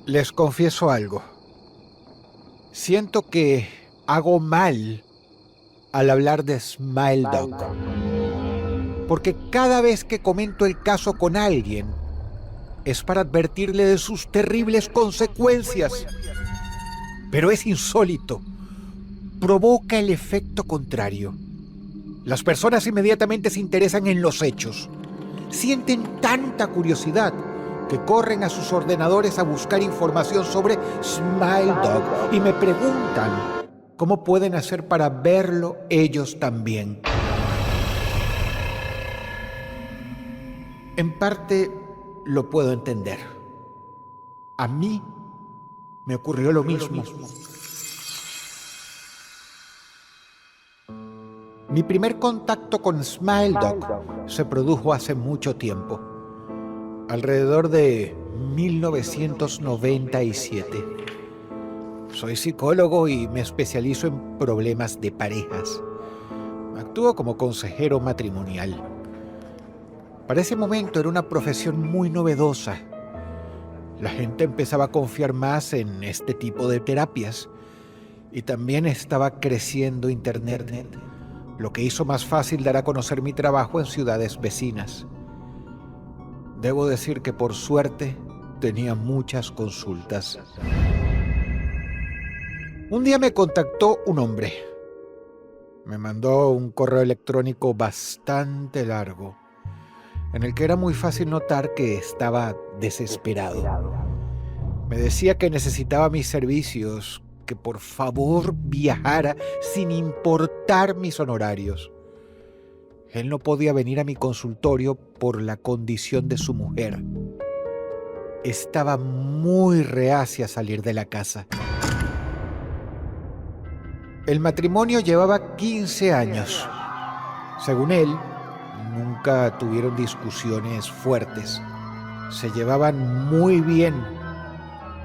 Les confieso algo. Siento que hago mal al hablar de Smile Dog, porque cada vez que comento el caso con alguien es para advertirle de sus terribles consecuencias. Pero es insólito. Provoca el efecto contrario. Las personas inmediatamente se interesan en los hechos. Sienten tanta curiosidad que corren a sus ordenadores a buscar información sobre Smile Dog y me preguntan cómo pueden hacer para verlo ellos también. En parte lo puedo entender. A mí me ocurrió lo mismo. Mi primer contacto con Smile Dog se produjo hace mucho tiempo, alrededor de 1997. Soy psicólogo y me especializo en problemas de parejas. Actúo como consejero matrimonial. Para ese momento era una profesión muy novedosa. La gente empezaba a confiar más en este tipo de terapias y también estaba creciendo Internet, lo que hizo más fácil dar a conocer mi trabajo en ciudades vecinas. Debo decir que por suerte tenía muchas consultas. Un día me contactó un hombre. Me mandó un correo electrónico bastante largo, en el que era muy fácil notar que estaba desesperado. Me decía que necesitaba mis servicios, que por favor viajara sin importar mis honorarios. Él no podía venir a mi consultorio por la condición de su mujer. Estaba muy reacia a salir de la casa. El matrimonio llevaba 15 años. Según él, nunca tuvieron discusiones fuertes. Se llevaban muy bien,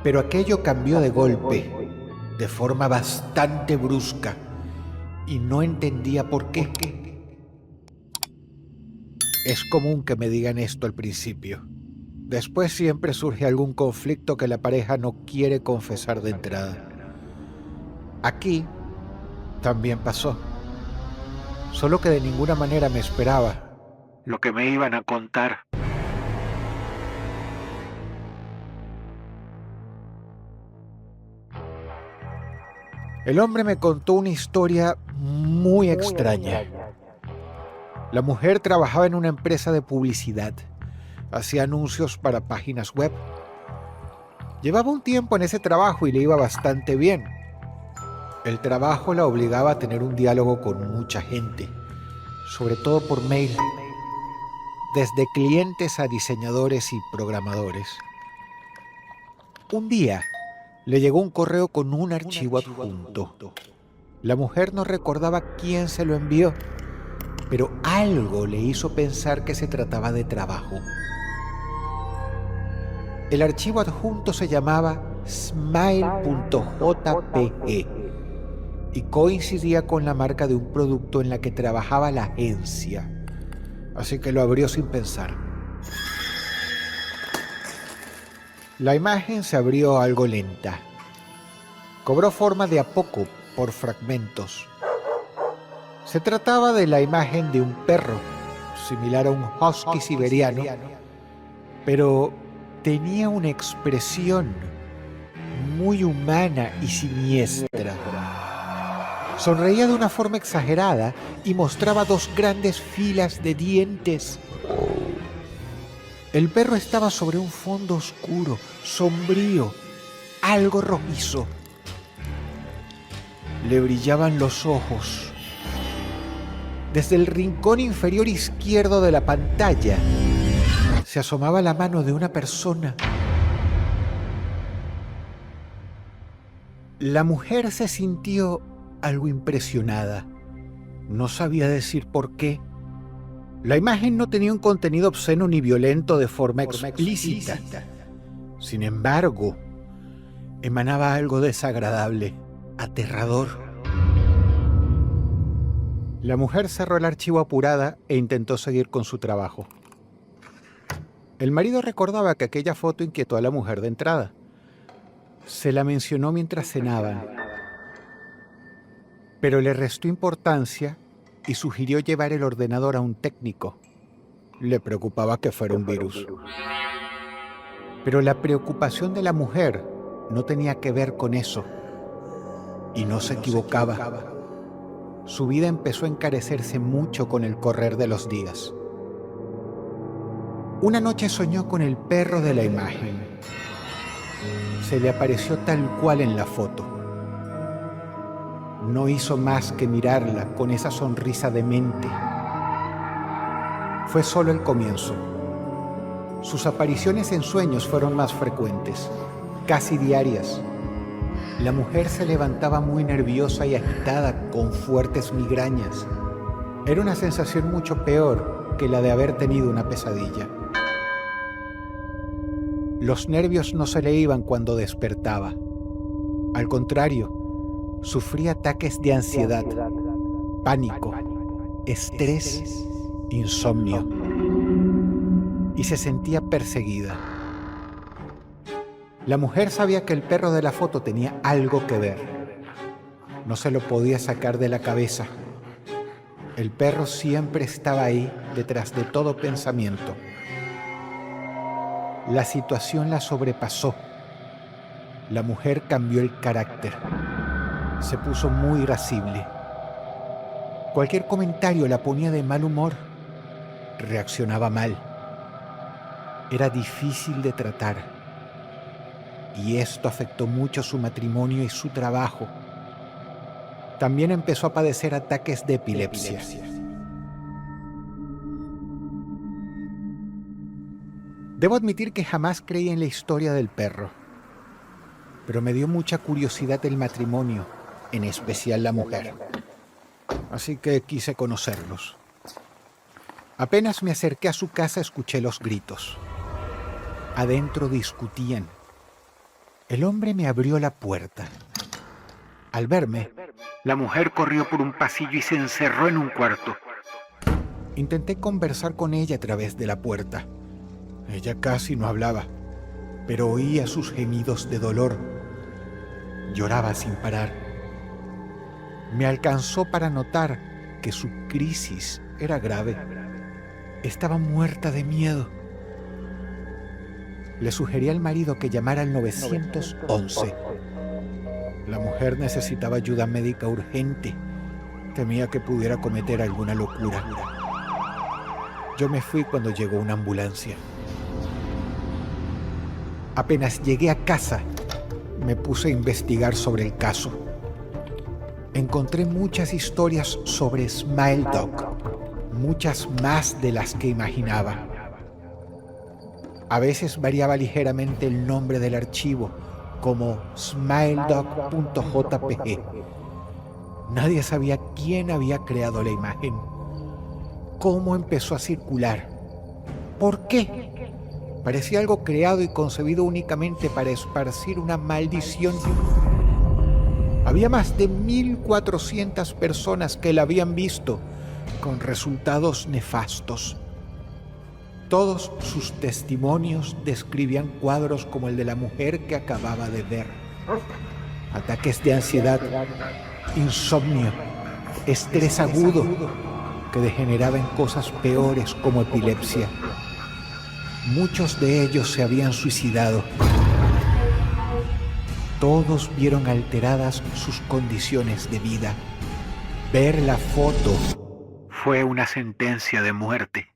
pero aquello cambió de golpe, de forma bastante brusca, y no entendía por qué. Es común que me digan esto al principio. Después siempre surge algún conflicto que la pareja no quiere confesar de entrada. Aquí también pasó, solo que de ninguna manera me esperaba lo que me iban a contar. El hombre me contó una historia muy extraña. La mujer trabajaba en una empresa de publicidad. Hacía anuncios para páginas web. Llevaba un tiempo en ese trabajo y le iba bastante bien. El trabajo la obligaba a tener un diálogo con mucha gente, sobre todo por mail, desde clientes a diseñadores y programadores. Un día le llegó un correo con un archivo adjunto. La mujer no recordaba quién se lo envió, pero algo le hizo pensar que se trataba de trabajo. El archivo adjunto se llamaba smile.jpg y coincidía con la marca de un producto en la que trabajaba la agencia, así que lo abrió sin pensar. La imagen se abrió algo lenta. Cobró forma de a poco por fragmentos. Se trataba de la imagen de un perro, similar a un husky siberiano, pero tenía una expresión muy humana y siniestra. Sonreía de una forma exagerada y mostraba dos grandes filas de dientes. El perro estaba sobre un fondo oscuro, sombrío, algo rojizo. Le brillaban los ojos. Desde el rincón inferior izquierdo de la pantalla se asomaba la mano de una persona. La mujer se sintió algo impresionada. No sabía decir por qué. La imagen no tenía un contenido obsceno ni violento de forma explícita. Sin embargo, emanaba algo desagradable, aterrador. La mujer cerró el archivo apurada e intentó seguir con su trabajo. El marido recordaba que aquella foto inquietó a la mujer de entrada. Se la mencionó mientras cenaban, pero le restó importancia y sugirió llevar el ordenador a un técnico. Le preocupaba que fuera un virus. Pero la preocupación de la mujer no tenía que ver con eso. Y no se equivocaba. Su vida empezó a encarecerse mucho con el correr de los días. Una noche soñó con el perro de la imagen. Se le apareció tal cual en la foto. No hizo más que mirarla con esa sonrisa demente. Fue solo el comienzo. Sus apariciones en sueños fueron más frecuentes, casi diarias. La mujer se levantaba muy nerviosa y agitada, con fuertes migrañas. Era una sensación mucho peor que la de haber tenido una pesadilla. Los nervios no se le iban cuando despertaba. Al contrario, sufría ataques de ansiedad, pánico, estrés, insomnio. Y se sentía perseguida. La mujer sabía que el perro de la foto tenía algo que ver. No se lo podía sacar de la cabeza. El perro siempre estaba ahí, detrás de todo pensamiento. La situación la sobrepasó. La mujer cambió el carácter. Se puso muy irascible. Cualquier comentario la ponía de mal humor. Reaccionaba mal. Era difícil de tratar. Y esto afectó mucho su matrimonio y su trabajo. También empezó a padecer ataques de epilepsia. Debo admitir que jamás creí en la historia del perro, pero me dio mucha curiosidad el matrimonio, en especial la mujer. Así que quise conocerlos. Apenas me acerqué a su casa, escuché los gritos. Adentro discutían. El hombre me abrió la puerta. Al verme, la mujer corrió por un pasillo y se encerró en un cuarto. Intenté conversar con ella a través de la puerta. Ella casi no hablaba, pero oía sus gemidos de dolor. Lloraba sin parar. Me alcanzó para notar que su crisis era grave. Estaba muerta de miedo. Le sugerí al marido que llamara al 911. La mujer necesitaba ayuda médica urgente. Temía que pudiera cometer alguna locura. Yo me fui cuando llegó una ambulancia. Apenas llegué a casa, me puse a investigar sobre el caso. Encontré muchas historias sobre Smile Dog, muchas más de las que imaginaba. A veces variaba ligeramente el nombre del archivo, como smiledog.jpg. Nadie sabía quién había creado la imagen, cómo empezó a circular, por qué. Parecía algo creado y concebido únicamente para esparcir una maldición. Había más de 1.400 personas que la habían visto, con resultados nefastos. Todos sus testimonios describían cuadros como el de la mujer que acababa de ver. Ataques de ansiedad, insomnio, estrés agudo, que degeneraba en cosas peores como epilepsia. Muchos de ellos se habían suicidado. Todos vieron alteradas sus condiciones de vida. Ver la foto fue una sentencia de muerte.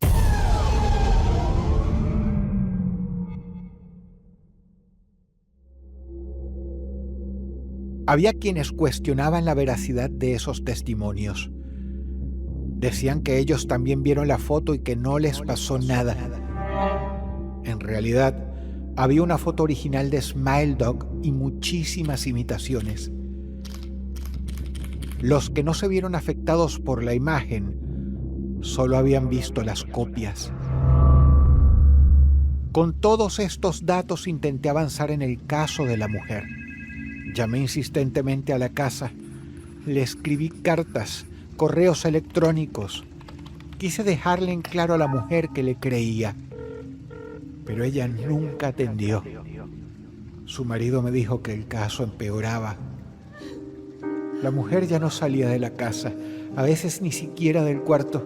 Había quienes cuestionaban la veracidad de esos testimonios. Decían que ellos también vieron la foto y que no les pasó nada. En realidad, había una foto original de Smile Dog y muchísimas imitaciones. Los que no se vieron afectados por la imagen solo habían visto las copias. Con todos estos datos intenté avanzar en el caso de la mujer. Llamé insistentemente a la casa, le escribí cartas, correos electrónicos. Quise dejarle en claro a la mujer que le creía, pero ella nunca atendió. Su marido me dijo que el caso empeoraba. La mujer ya no salía de la casa, a veces ni siquiera del cuarto.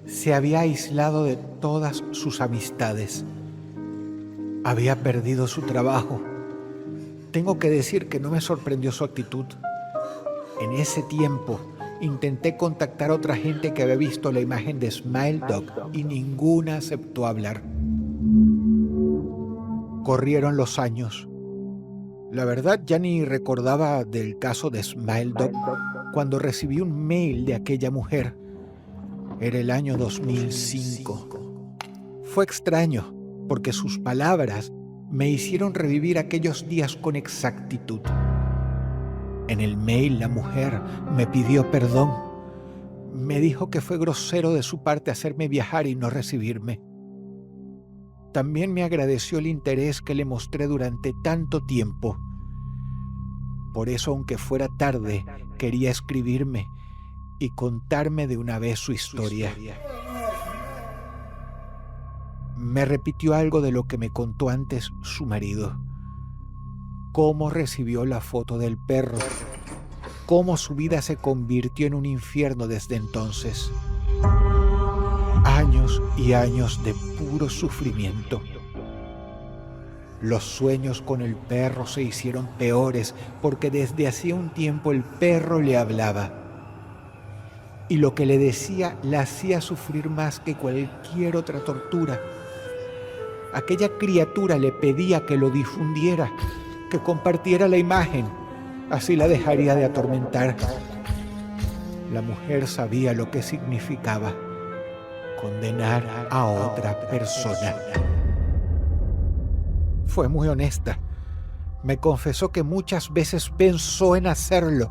Se había aislado de todas sus amistades. Había perdido su trabajo. Tengo que decir que no me sorprendió su actitud. En ese tiempo intenté contactar a otra gente que había visto la imagen de Smile Dog y ninguna aceptó hablar. Corrieron los años. La verdad ya ni recordaba del caso de Smile Dog cuando recibí un mail de aquella mujer. Era el año 2005. Fue extraño porque sus palabras me hicieron revivir aquellos días con exactitud. En el mail la mujer me pidió perdón. Me dijo que fue grosero de su parte hacerme viajar y no recibirme. También me agradeció el interés que le mostré durante tanto tiempo. Por eso, aunque fuera tarde, quería escribirme y contarme de una vez su historia. Me repitió algo de lo que me contó antes su marido. Cómo recibió la foto del perro. Cómo su vida se convirtió en un infierno desde entonces. Años y años de puro sufrimiento. Los sueños con el perro se hicieron peores porque desde hacía un tiempo el perro le hablaba. Y lo que le decía la hacía sufrir más que cualquier otra tortura. Aquella criatura le pedía que lo difundiera, que compartiera la imagen, así la dejaría de atormentar. La mujer sabía lo que significaba condenar a otra persona. Fue muy honesta. Me confesó que muchas veces pensó en hacerlo.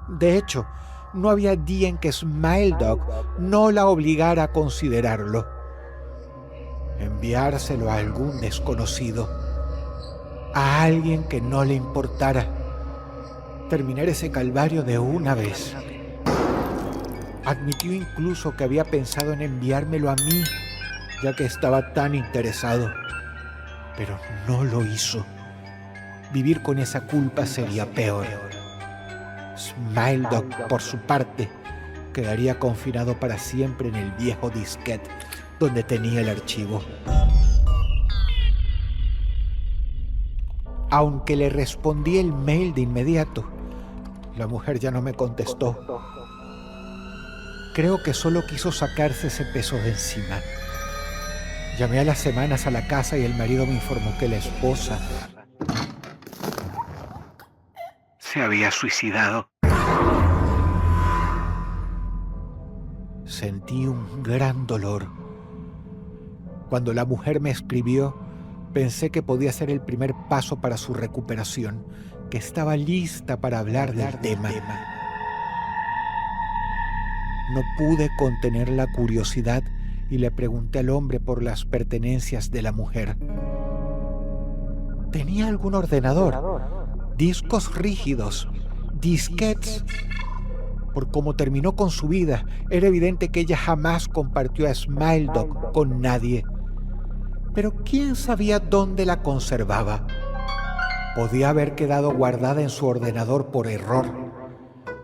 De hecho, no había día en que Smile Dog no la obligara a considerarlo. Enviárselo a algún desconocido, a alguien que no le importara. Terminar ese calvario de una vez. Admitió incluso que había pensado en enviármelo a mí, ya que estaba tan interesado. Pero no lo hizo. Vivir con esa culpa sería peor. Smile Dog, por su parte, quedaría confinado para siempre en el viejo disquete donde tenía el archivo. Aunque le respondí el mail de inmediato, la mujer ya no me contestó. Creo que solo quiso sacarse ese peso de encima. Llamé a las semanas a la casa y el marido me informó que la esposa se había suicidado. Sentí un gran dolor. Cuando la mujer me escribió, pensé que podía ser el primer paso para su recuperación, que estaba lista para hablar del tema. No pude contener la curiosidad y le pregunté al hombre por las pertenencias de la mujer. ¿Tenía algún ordenador? ¿Discos rígidos? ¿Disquetes? Por cómo terminó con su vida, era evidente que ella jamás compartió a Smile Dog con nadie. Pero ¿quién sabía dónde la conservaba? Podía haber quedado guardada en su ordenador por error.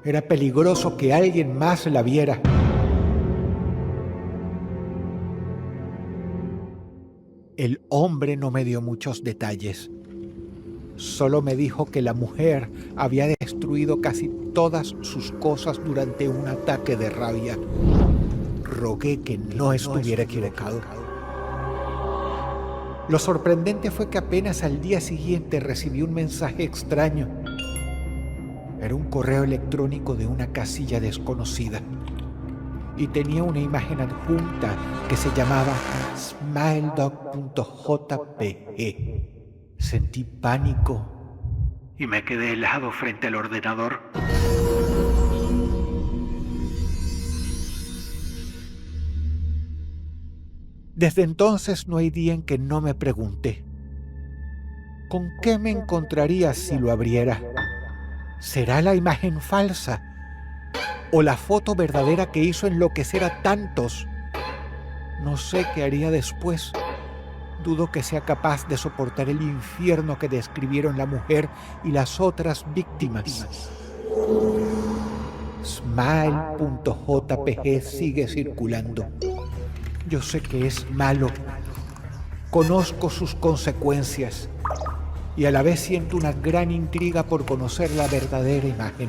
Era peligroso que alguien más la viera. El hombre no me dio muchos detalles. Solo me dijo que la mujer había destruido casi todas sus cosas durante un ataque de rabia. Rogué que no estuviera equivocado. Lo sorprendente fue que apenas al día siguiente recibí un mensaje extraño. Era un correo electrónico de una casilla desconocida y tenía una imagen adjunta que se llamaba smiledog.jpg. Sentí pánico y me quedé helado frente al ordenador. Desde entonces no hay día en que no me pregunté, ¿con qué me encontraría si lo abriera? ¿Será la imagen falsa? ¿O la foto verdadera que hizo enloquecer a tantos? No sé qué haría después. dudo que sea capaz de soportar el infierno que describieron la mujer y las otras víctimas. Smile.jpg sigue circulando. Yo sé que es malo. Conozco sus consecuencias y a la vez siento una gran intriga por conocer la verdadera imagen.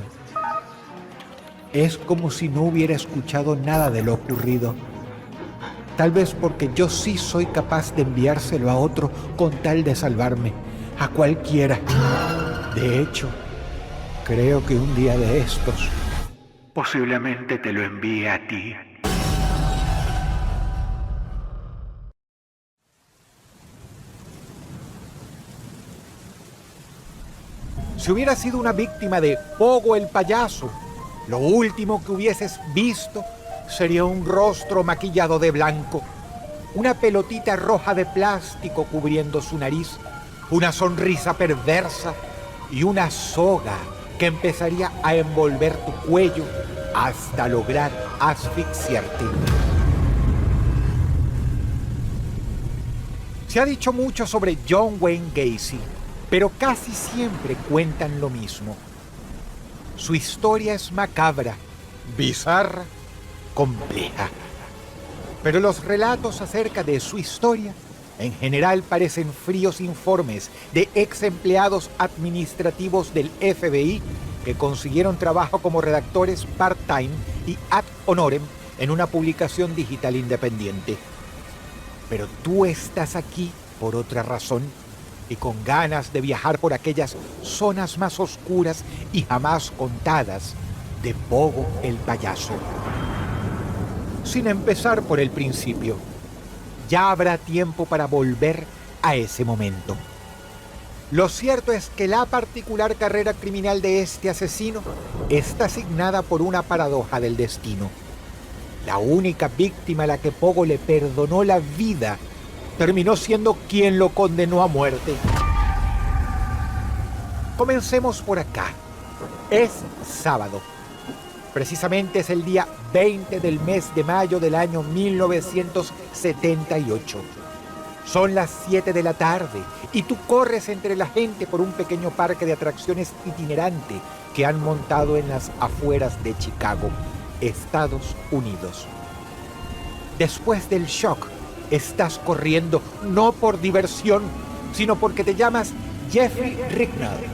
Es como si no hubiera escuchado nada de lo ocurrido. Tal vez porque yo sí soy capaz de enviárselo a otro con tal de salvarme, a cualquiera. De hecho, creo que un día de estos, posiblemente te lo envíe a ti. Si hubieras sido una víctima de Pogo el payaso, lo último que hubieses visto sería un rostro maquillado de blanco, una pelotita roja de plástico cubriendo su nariz, una sonrisa perversa y una soga que empezaría a envolver tu cuello hasta lograr asfixiarte. Se ha dicho mucho sobre John Wayne Gacy, pero casi siempre cuentan lo mismo. Su historia es macabra, bizarra, compleja. Pero los relatos acerca de su historia en general parecen fríos informes de ex empleados administrativos del FBI que consiguieron trabajo como redactores part-time y ad honorem en una publicación digital independiente. Pero tú estás aquí por otra razón y con ganas de viajar por aquellas zonas más oscuras y jamás contadas de Pogo el payaso. Sin empezar por el principio, ya habrá tiempo para volver a ese momento. Lo cierto es que la particular carrera criminal de este asesino está asignada por una paradoja del destino. La única víctima a la que Pogo le perdonó la vida terminó siendo quien lo condenó a muerte. Comencemos por acá. Es sábado. Precisamente es el día 20 del mes de mayo del año 1978. Son las 7 de la tarde y tú corres entre la gente por un pequeño parque de atracciones itinerante que han montado en las afueras de Chicago, Estados Unidos. Después del shock, estás corriendo no por diversión, sino porque te llamas Jeffrey Ricknell.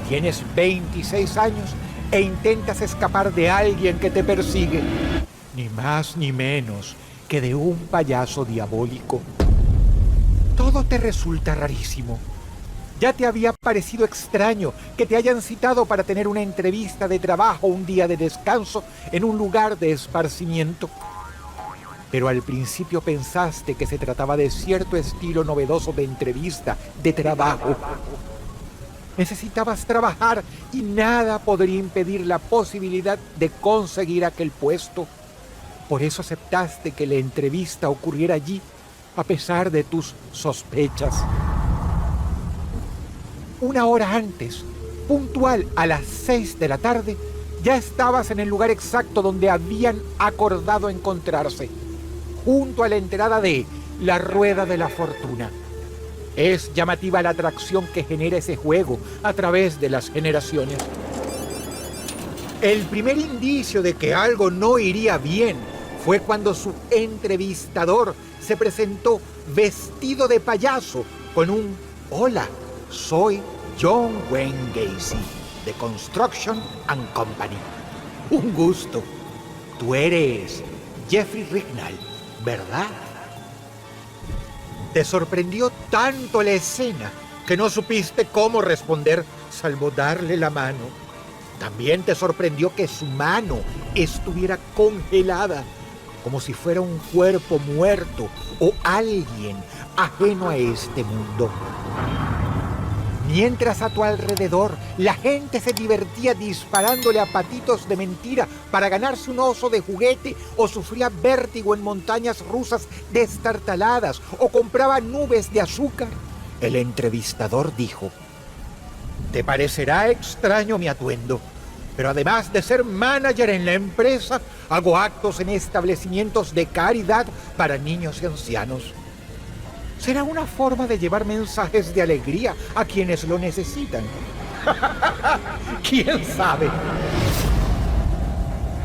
Tienes 26 años e intentas escapar de alguien que te persigue. Ni más ni menos que de un payaso diabólico. Todo te resulta rarísimo. Ya te había parecido extraño que te hayan citado para tener una entrevista de trabajo un día de descanso en un lugar de esparcimiento. Pero al principio pensaste que se trataba de cierto estilo novedoso de entrevista de trabajo. Necesitabas trabajar y nada podría impedir la posibilidad de conseguir aquel puesto. Por eso aceptaste que la entrevista ocurriera allí, a pesar de tus sospechas. Una hora antes, puntual a las 6 de la tarde, ya estabas en el lugar exacto donde habían acordado encontrarse, junto a la entrada de la Rueda de la Fortuna. Es llamativa la atracción que genera ese juego a través de las generaciones. El primer indicio de que algo no iría bien fue cuando su entrevistador se presentó vestido de payaso con un «Hola, soy John Wayne Gacy, de Construction and Company. Un gusto. Tú eres Jeffrey Ricknell, ¿verdad?» Te sorprendió tanto la escena que no supiste cómo responder, salvo darle la mano. También te sorprendió que su mano estuviera congelada, como si fuera un cuerpo muerto o alguien ajeno a este mundo. Mientras a tu alrededor la gente se divertía disparándole a patitos de mentira para ganarse un oso de juguete, o sufría vértigo en montañas rusas destartaladas, o compraba nubes de azúcar, el entrevistador dijo: «Te parecerá extraño mi atuendo, pero además de ser manager en la empresa, hago actos en establecimientos de caridad para niños y ancianos. Será una forma de llevar mensajes de alegría a quienes lo necesitan. ¿Quién sabe?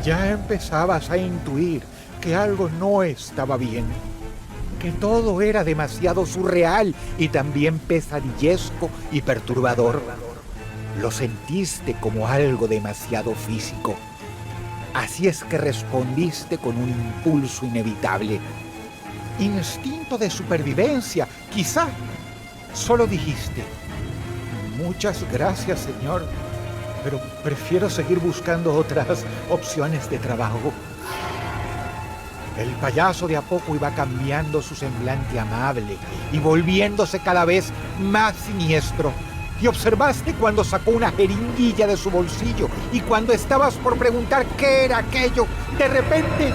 Ya empezabas a intuir que algo no estaba bien, que todo era demasiado surreal y también pesadillesco y perturbador. Lo sentiste como algo demasiado físico. Así es que respondiste con un impulso inevitable. Instinto de supervivencia, quizá. Solo dijiste: muchas gracias, señor, pero prefiero seguir buscando otras opciones de trabajo. El payaso de a poco iba cambiando su semblante amable y volviéndose cada vez más siniestro. Y observaste cuando sacó una jeringuilla de su bolsillo y cuando estabas por preguntar qué era aquello, de repente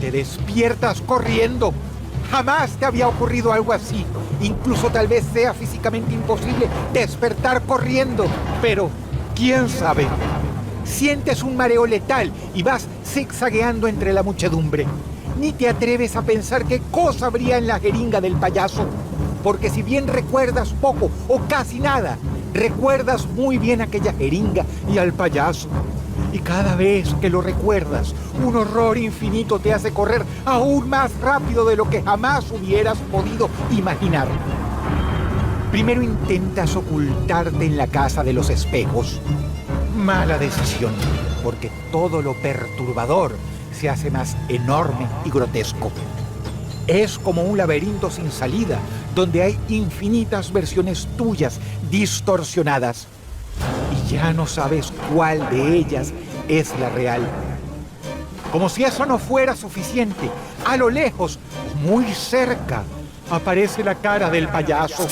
te despiertas corriendo. Jamás te había ocurrido algo así. Incluso tal vez sea físicamente imposible despertar corriendo. Pero, ¿quién sabe? Sientes un mareo letal y vas zigzagueando entre la muchedumbre. Ni te atreves a pensar qué cosa habría en la jeringa del payaso. Porque si bien recuerdas poco o casi nada, recuerdas muy bien aquella jeringa y al payaso. Y cada vez que lo recuerdas, un horror infinito te hace correr aún más rápido de lo que jamás hubieras podido imaginar. Primero intentas ocultarte en la casa de los espejos. Mala decisión, porque todo lo perturbador se hace más enorme y grotesco. Es como un laberinto sin salida, donde hay infinitas versiones tuyas distorsionadas. Y ya no sabes cuál de ellas es la real. Como si eso no fuera suficiente, a lo lejos, muy cerca, aparece la cara del payaso.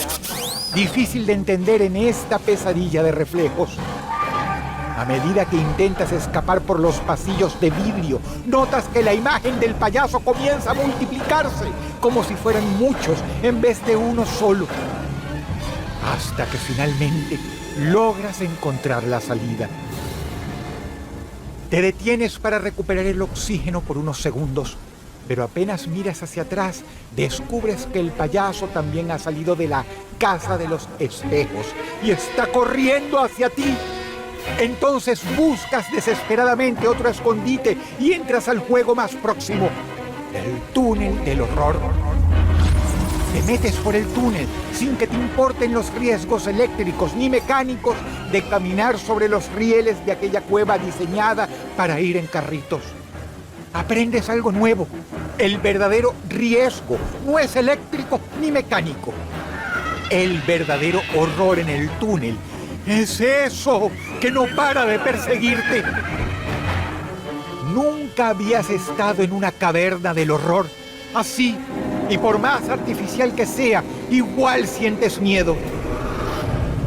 Difícil de entender en esta pesadilla de reflejos. A medida que intentas escapar por los pasillos de vidrio, notas que la imagen del payaso comienza a multiplicarse, como si fueran muchos en vez de uno solo. Hasta que finalmente logras encontrar la salida. Te detienes para recuperar el oxígeno por unos segundos, pero apenas miras hacia atrás, descubres que el payaso también ha salido de la casa de los espejos y está corriendo hacia ti. Entonces buscas desesperadamente otro escondite y entras al juego más próximo, el túnel del horror. Te metes por el túnel sin que te importen los riesgos eléctricos ni mecánicos de caminar sobre los rieles de aquella cueva diseñada para ir en carritos. Aprendes algo nuevo. El verdadero riesgo no es eléctrico ni mecánico. El verdadero horror en el túnel es eso que no para de perseguirte. Nunca habías estado en una caverna del horror así, y por más artificial que sea, igual sientes miedo.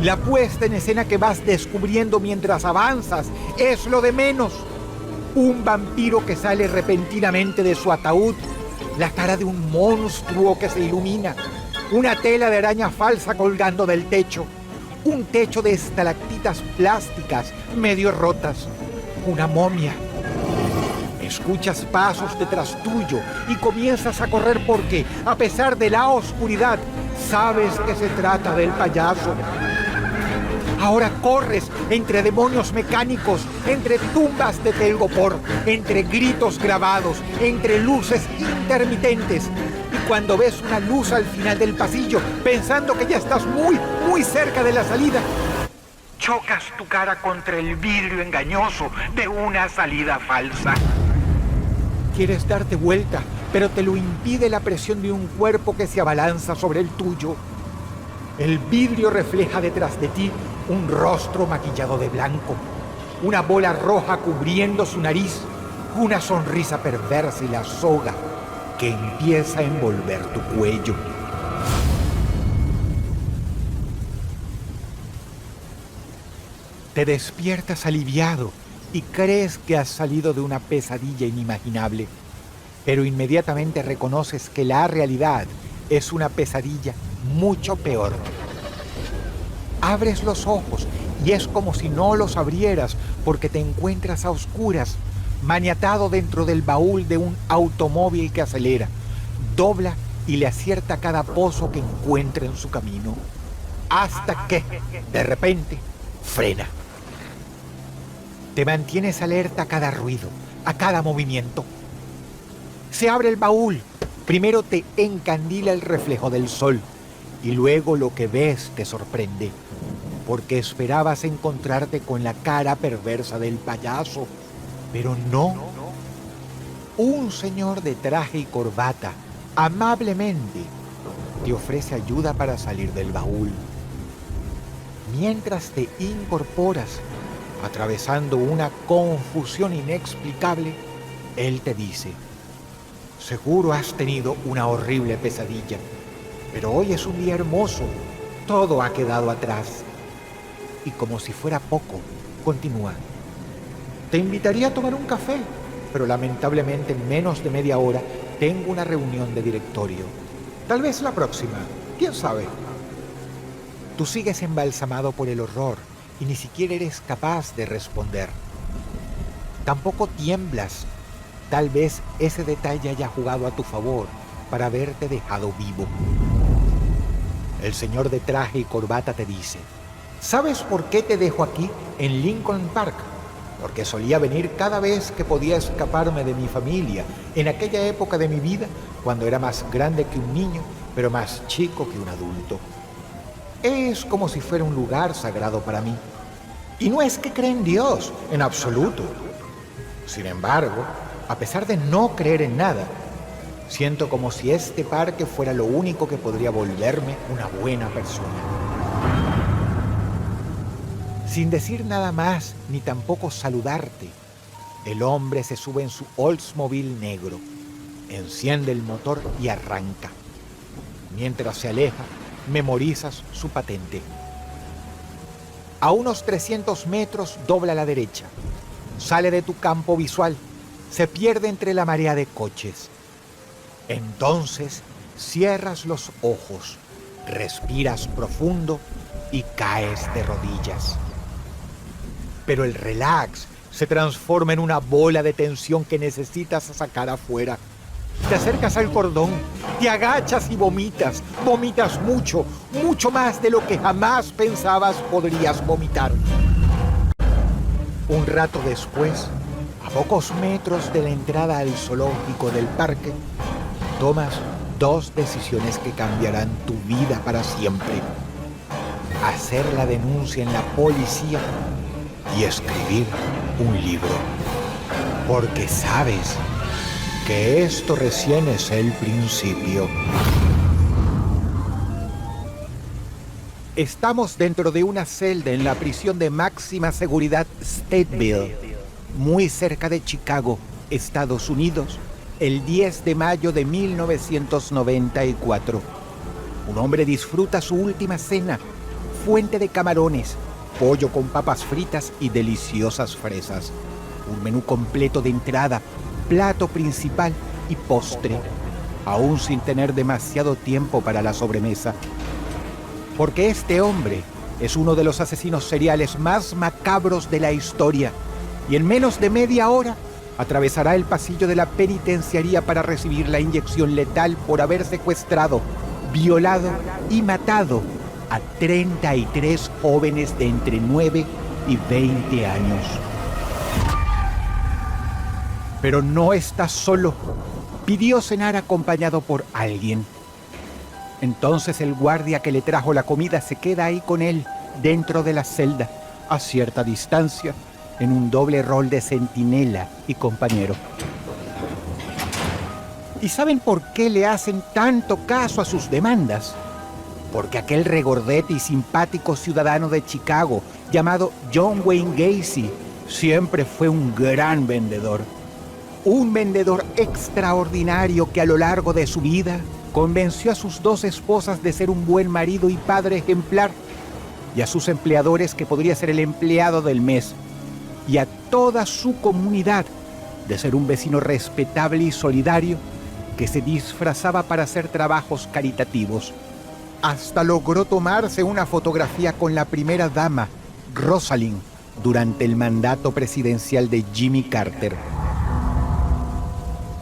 La puesta en escena que vas descubriendo mientras avanzas es lo de menos. Un vampiro que sale repentinamente de su ataúd, la cara de un monstruo que se ilumina, una tela de araña falsa colgando del techo, un techo de estalactitas plásticas medio rotas, una momia. Escuchas pasos detrás tuyo y comienzas a correr porque, a pesar de la oscuridad, sabes que se trata del payaso. Ahora corres entre demonios mecánicos, entre tumbas de telgopor, entre gritos grabados, entre luces intermitentes. Y cuando ves una luz al final del pasillo, pensando que ya estás muy, muy cerca de la salida, chocas tu cara contra el vidrio engañoso de una salida falsa. Quieres darte vuelta, pero te lo impide la presión de un cuerpo que se abalanza sobre el tuyo. El vidrio refleja detrás de ti un rostro maquillado de blanco, una bola roja cubriendo su nariz, una sonrisa perversa y la soga que empieza a envolver tu cuello. Te despiertas aliviado y crees que has salido de una pesadilla inimaginable, pero inmediatamente reconoces que la realidad es una pesadilla mucho peor. Abres los ojos y es como si no los abrieras porque te encuentras a oscuras, maniatado dentro del baúl de un automóvil que acelera, dobla y le acierta cada pozo que encuentre en su camino, hasta que, de repente, frena. Te mantienes alerta a cada ruido, a cada movimiento. Se abre el baúl. Primero te encandila el reflejo del sol y luego lo que ves te sorprende, porque esperabas encontrarte con la cara perversa del payaso, pero no. Un señor de traje y corbata, amablemente, te ofrece ayuda para salir del baúl. Mientras te incorporas, atravesando una confusión inexplicable, él te dice: seguro has tenido una horrible pesadilla, pero hoy es un día hermoso, todo ha quedado atrás. Y como si fuera poco, continúa: te invitaría a tomar un café, pero lamentablemente en menos de media hora tengo una reunión de directorio. Tal vez la próxima, quién sabe. Tú sigues embalsamado por el horror y ni siquiera eres capaz de responder. Tampoco tiemblas. Tal vez ese detalle haya jugado a tu favor para haberte dejado vivo. El señor de traje y corbata te dice: ¿sabes por qué te dejo aquí en Lincoln Park? Porque solía venir cada vez que podía escaparme de mi familia, en aquella época de mi vida, cuando era más grande que un niño, pero más chico que un adulto. Es como si fuera un lugar sagrado para mí. Y no es que cree en Dios, en absoluto. Sin embargo, a pesar de no creer en nada, siento como si este parque fuera lo único que podría volverme una buena persona. Sin decir nada más, ni tampoco saludarte, el hombre se sube en su Oldsmobile negro, enciende el motor y arranca. Mientras se aleja, memorizas su patente. A unos 300 metros dobla a la derecha, sale de tu campo visual, se pierde entre la marea de coches. Entonces cierras los ojos, respiras profundo y caes de rodillas. Pero el relax se transforma en una bola de tensión que necesitas sacar afuera. Te acercas al cordón, te agachas y vomitas. Vomitas mucho, mucho más de lo que jamás pensabas podrías vomitar. Un rato después, a pocos metros de la entrada al zoológico del parque, tomas dos decisiones que cambiarán tu vida para siempre: hacer la denuncia en la policía y escribir un libro. Porque sabes que esto recién es el principio. Estamos dentro de una celda en la prisión de máxima seguridad Stateville, muy cerca de Chicago, Estados Unidos, el 10 de mayo de 1994. Un hombre disfruta su última cena, fuente de camarones, pollo con papas fritas y deliciosas fresas. Un menú completo de entrada, plato principal y postre, aún sin tener demasiado tiempo para la sobremesa. Porque este hombre es uno de los asesinos seriales más macabros de la historia y en menos de media hora atravesará el pasillo de la penitenciaría para recibir la inyección letal por haber secuestrado, violado y matado a 33 jóvenes de entre 9 y 20 años. Pero no está solo. Pidió cenar acompañado por alguien. Entonces el guardia que le trajo la comida se queda ahí con él, dentro de la celda, a cierta distancia, en un doble rol de centinela y compañero. ¿Y saben por qué le hacen tanto caso a sus demandas? Porque aquel regordete y simpático ciudadano de Chicago, llamado John Wayne Gacy, siempre fue un gran vendedor. Un vendedor extraordinario que a lo largo de su vida convenció a sus 2 esposas de ser un buen marido y padre ejemplar, y a sus empleadores que podría ser el empleado del mes, y a toda su comunidad de ser un vecino respetable y solidario que se disfrazaba para hacer trabajos caritativos. Hasta logró tomarse una fotografía con la primera dama, Rosalind, durante el mandato presidencial de Jimmy Carter.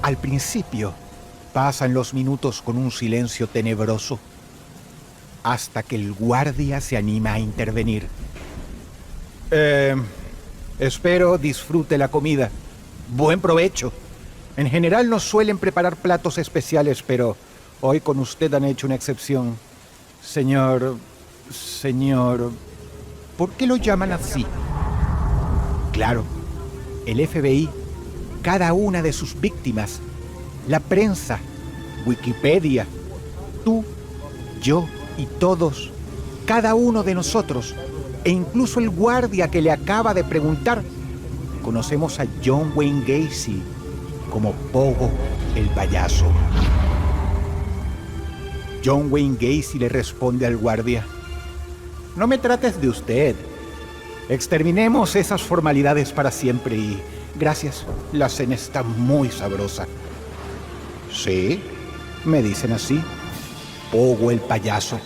Al principio, Pasan los minutos con un silencio tenebroso hasta que el guardia se anima a intervenir. Espero disfrute la comida. Buen provecho. En general no suelen preparar platos especiales, pero hoy con usted han hecho una excepción. Señor... ¿Por qué lo llaman así? Claro, el FBI, cada una de sus víctimas, la prensa, Wikipedia, tú, yo y todos, cada uno de nosotros, e incluso el guardia que le acaba de preguntar, conocemos a John Wayne Gacy como Pogo el payaso. John Wayne Gacy le responde al guardia: no me trates de usted. Exterminemos esas formalidades para siempre y... gracias, la cena está muy sabrosa. Sí, me dicen así, Pogo el payaso,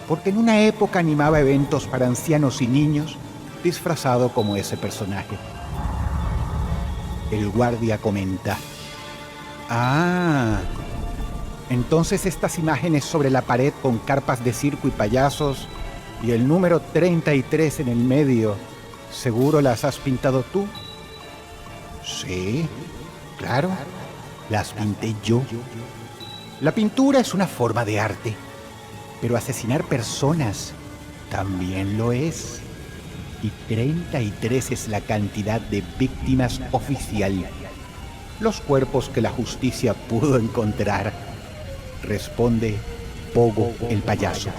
porque en una época animaba eventos para ancianos y niños, disfrazado como ese personaje. El guardia comenta: entonces estas imágenes sobre la pared con carpas de circo y payasos y el número 33 en el medio, ¿seguro las has pintado tú? Sí, claro, las pinté yo. La pintura es una forma de arte, pero asesinar personas también lo es. Y 33 es la cantidad de víctimas oficial. Los cuerpos que la justicia pudo encontrar, responde Pogo el payaso.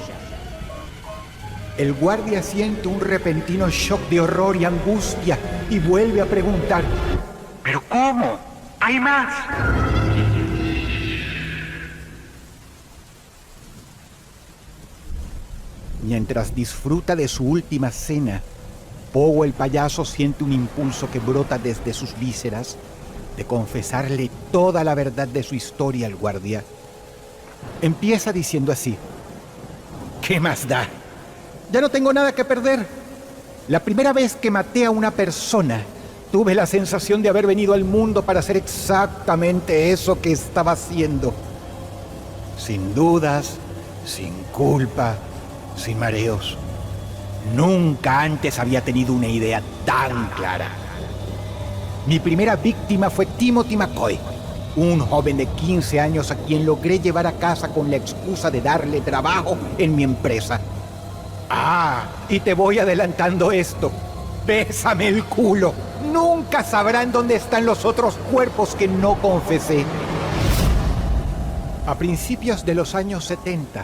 El guardia siente un repentino shock de horror y angustia y vuelve a preguntar: ¿pero cómo? ¿Hay más? Mientras disfruta de su última cena, Pogo el payaso siente un impulso que brota desde sus vísceras de confesarle toda la verdad de su historia al guardia. Empieza diciendo así: ¿qué más da? Ya no tengo nada que perder. La primera vez que maté a una persona, tuve la sensación de haber venido al mundo para hacer exactamente eso que estaba haciendo. Sin dudas, sin culpa, sin mareos. Nunca antes había tenido una idea tan clara. Mi primera víctima fue Timothy McCoy, un joven de 15 años a quien logré llevar a casa con la excusa de darle trabajo en mi empresa. Y te voy adelantando esto. Bésame el culo. Nunca sabrán dónde están los otros cuerpos que no confesé. A principios de los años 70,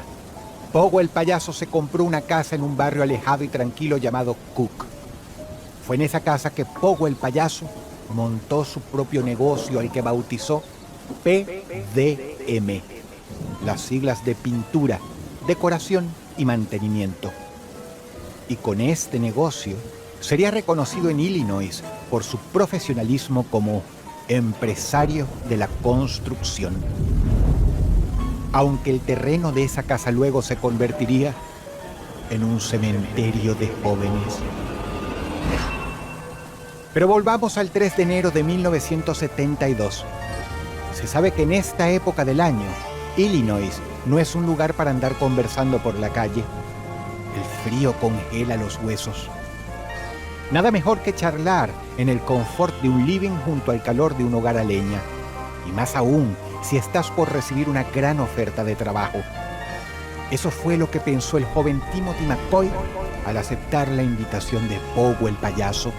Pogo el payaso se compró una casa en un barrio alejado y tranquilo llamado Cook. Fue en esa casa que Pogo el payaso montó su propio negocio al que bautizó PDM, las siglas de pintura, decoración y mantenimiento. Y con este negocio sería reconocido en Illinois por su profesionalismo como empresario de la construcción. Aunque el terreno de esa casa luego se convertiría en un cementerio de jóvenes. Pero volvamos al 3 de enero de 1972. Se sabe que en esta época del año, Illinois no es un lugar para andar conversando por la calle. El frío congela los huesos. Nada mejor que charlar en el confort de un living junto al calor de un hogar a leña. Y más aún, si estás por recibir una gran oferta de trabajo. Eso fue lo que pensó el joven Timothy McCoy al aceptar la invitación de Pogo el payaso.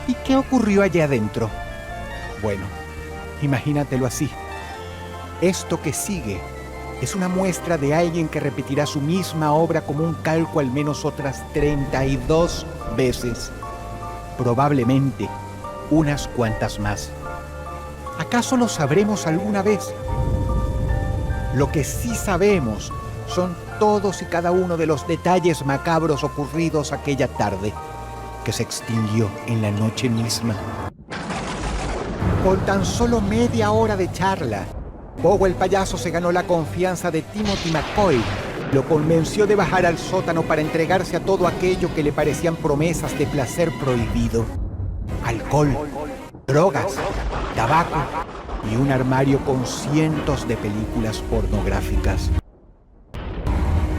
¿Y qué ocurrió allá adentro? Bueno, imagínatelo así. Esto que sigue es una muestra de alguien que repetirá su misma obra como un calco al menos otras 32 veces. Probablemente unas cuantas más. ¿Acaso lo sabremos alguna vez? Lo que sí sabemos son todos y cada uno de los detalles macabros ocurridos aquella tarde, que se extinguió en la noche misma. Con tan solo media hora de charla, Pogo el payaso se ganó la confianza de Timothy McCoy. Lo convenció de bajar al sótano para entregarse a todo aquello que le parecían promesas de placer prohibido. Alcohol, drogas, tabaco y un armario con cientos de películas pornográficas.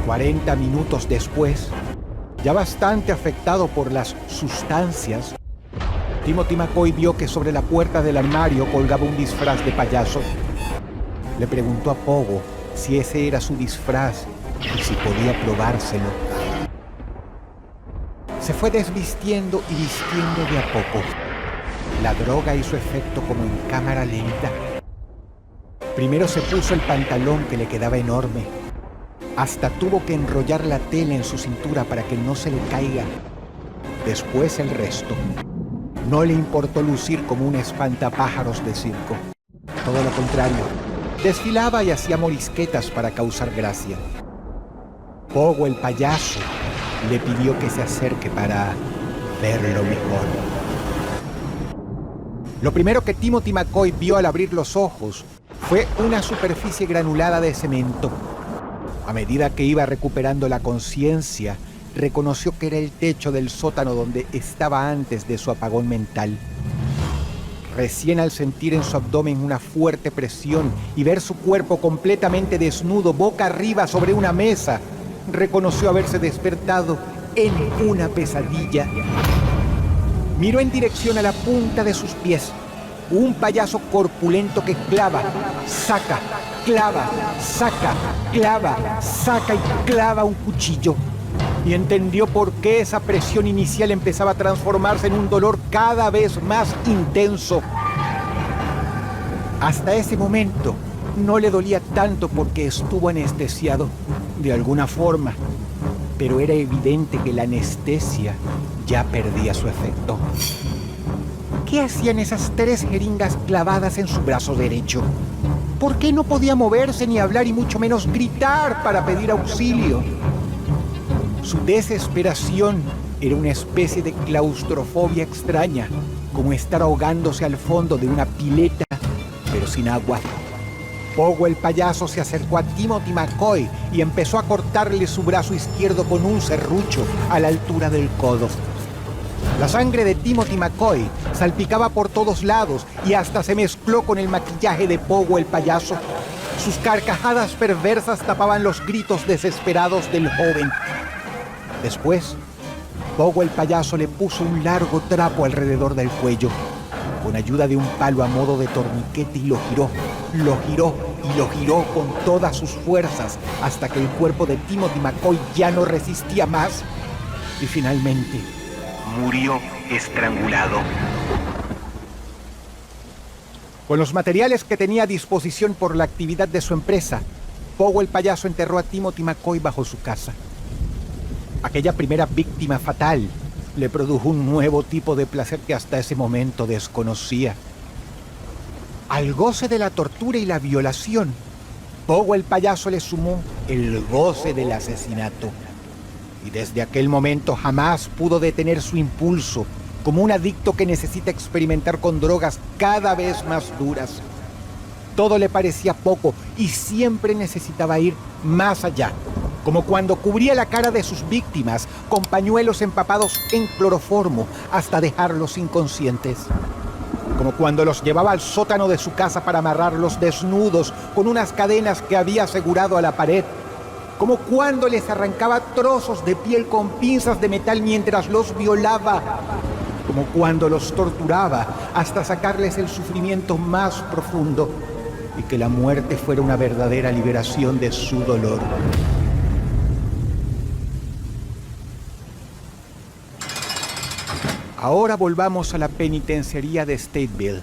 40 minutos después, ya bastante afectado por las sustancias, Timothy McCoy vio que sobre la puerta del armario colgaba un disfraz de payaso. Le preguntó a Pogo si ese era su disfraz y si podía probárselo. Se fue desvistiendo y vistiendo de a poco. La droga hizo efecto como en cámara lenta. Primero se puso el pantalón que le quedaba enorme. Hasta tuvo que enrollar la tela en su cintura para que no se le caiga. Después el resto. No le importó lucir como un espantapájaros de circo. Todo lo contrario, desfilaba y hacía morisquetas para causar gracia. Pogo el payaso le pidió que se acerque para verlo mejor. Lo primero que Timothy McCoy vio al abrir los ojos fue una superficie granulada de cemento. A medida que iba recuperando la conciencia, reconoció que era el techo del sótano donde estaba antes de su apagón mental. Recién al sentir en su abdomen una fuerte presión y ver su cuerpo completamente desnudo, boca arriba sobre una mesa, reconoció haberse despertado en una pesadilla. Miró en dirección a la punta de sus pies. Un payaso corpulento que clava, saca, clava, saca, clava, saca y clava un cuchillo. Y entendió por qué esa presión inicial empezaba a transformarse en un dolor cada vez más intenso. Hasta ese momento no le dolía tanto porque estuvo anestesiado de alguna forma, pero era evidente que la anestesia ya perdía su efecto. ¿Qué hacían esas 3 jeringas clavadas en su brazo derecho? ¿Por qué no podía moverse ni hablar y mucho menos gritar para pedir auxilio? Su desesperación era una especie de claustrofobia extraña, como estar ahogándose al fondo de una pileta, pero sin agua. Pogo el payaso se acercó a Timothy McCoy y empezó a cortarle su brazo izquierdo con un serrucho a la altura del codo. La sangre de Timothy McCoy salpicaba por todos lados y hasta se mezcló con el maquillaje de Pogo el payaso. Sus carcajadas perversas tapaban los gritos desesperados del joven. Después, Pogo el payaso le puso un largo trapo alrededor del cuello, con ayuda de un palo a modo de torniquete, y lo giró y lo giró con todas sus fuerzas hasta que el cuerpo de Timothy McCoy ya no resistía más y finalmente murió estrangulado. Con los materiales que tenía a disposición por la actividad de su empresa, Pogo el payaso enterró a Timothy McCoy bajo su casa. Aquella primera víctima fatal le produjo un nuevo tipo de placer que hasta ese momento desconocía. Al goce de la tortura y la violación, Pogo el payaso le sumó el goce del asesinato. Y desde aquel momento jamás pudo detener su impulso, como un adicto que necesita experimentar con drogas cada vez más duras. Todo le parecía poco y siempre necesitaba ir más allá, como cuando cubría la cara de sus víctimas con pañuelos empapados en cloroformo hasta dejarlos inconscientes, como cuando los llevaba al sótano de su casa para amarrarlos desnudos con unas cadenas que había asegurado a la pared, como cuando les arrancaba trozos de piel con pinzas de metal mientras los violaba, como cuando los torturaba hasta sacarles el sufrimiento más profundo y que la muerte fuera una verdadera liberación de su dolor. Ahora volvamos a la penitenciaría de Stateville.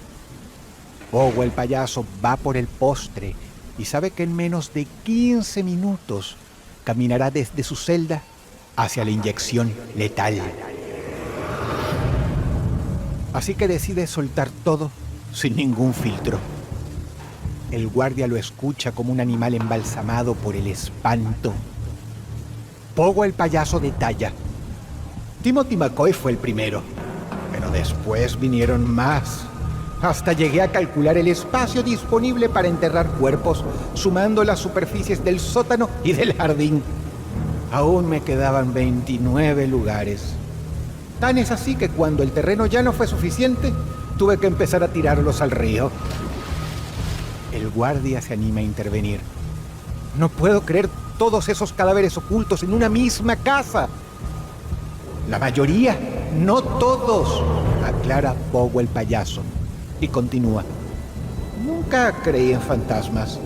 Pogo el payaso va por el postre y sabe que en menos de 15 minutos caminará desde su celda hacia la inyección letal. Así que decide soltar todo sin ningún filtro. El guardia lo escucha como un animal embalsamado por el espanto. Pogo el payaso detalla: Timothy McCoy fue el primero, pero después vinieron más. Hasta llegué a calcular el espacio disponible para enterrar cuerpos, sumando las superficies del sótano y del jardín. Aún me quedaban 29 lugares. Tan es así que cuando el terreno ya no fue suficiente, tuve que empezar a tirarlos al río. El guardia se anima a intervenir. No puedo creer todos esos cadáveres ocultos en una misma casa. La mayoría, no todos, aclara Pogo el payaso. Y continúa. Nunca creí en fantasmas,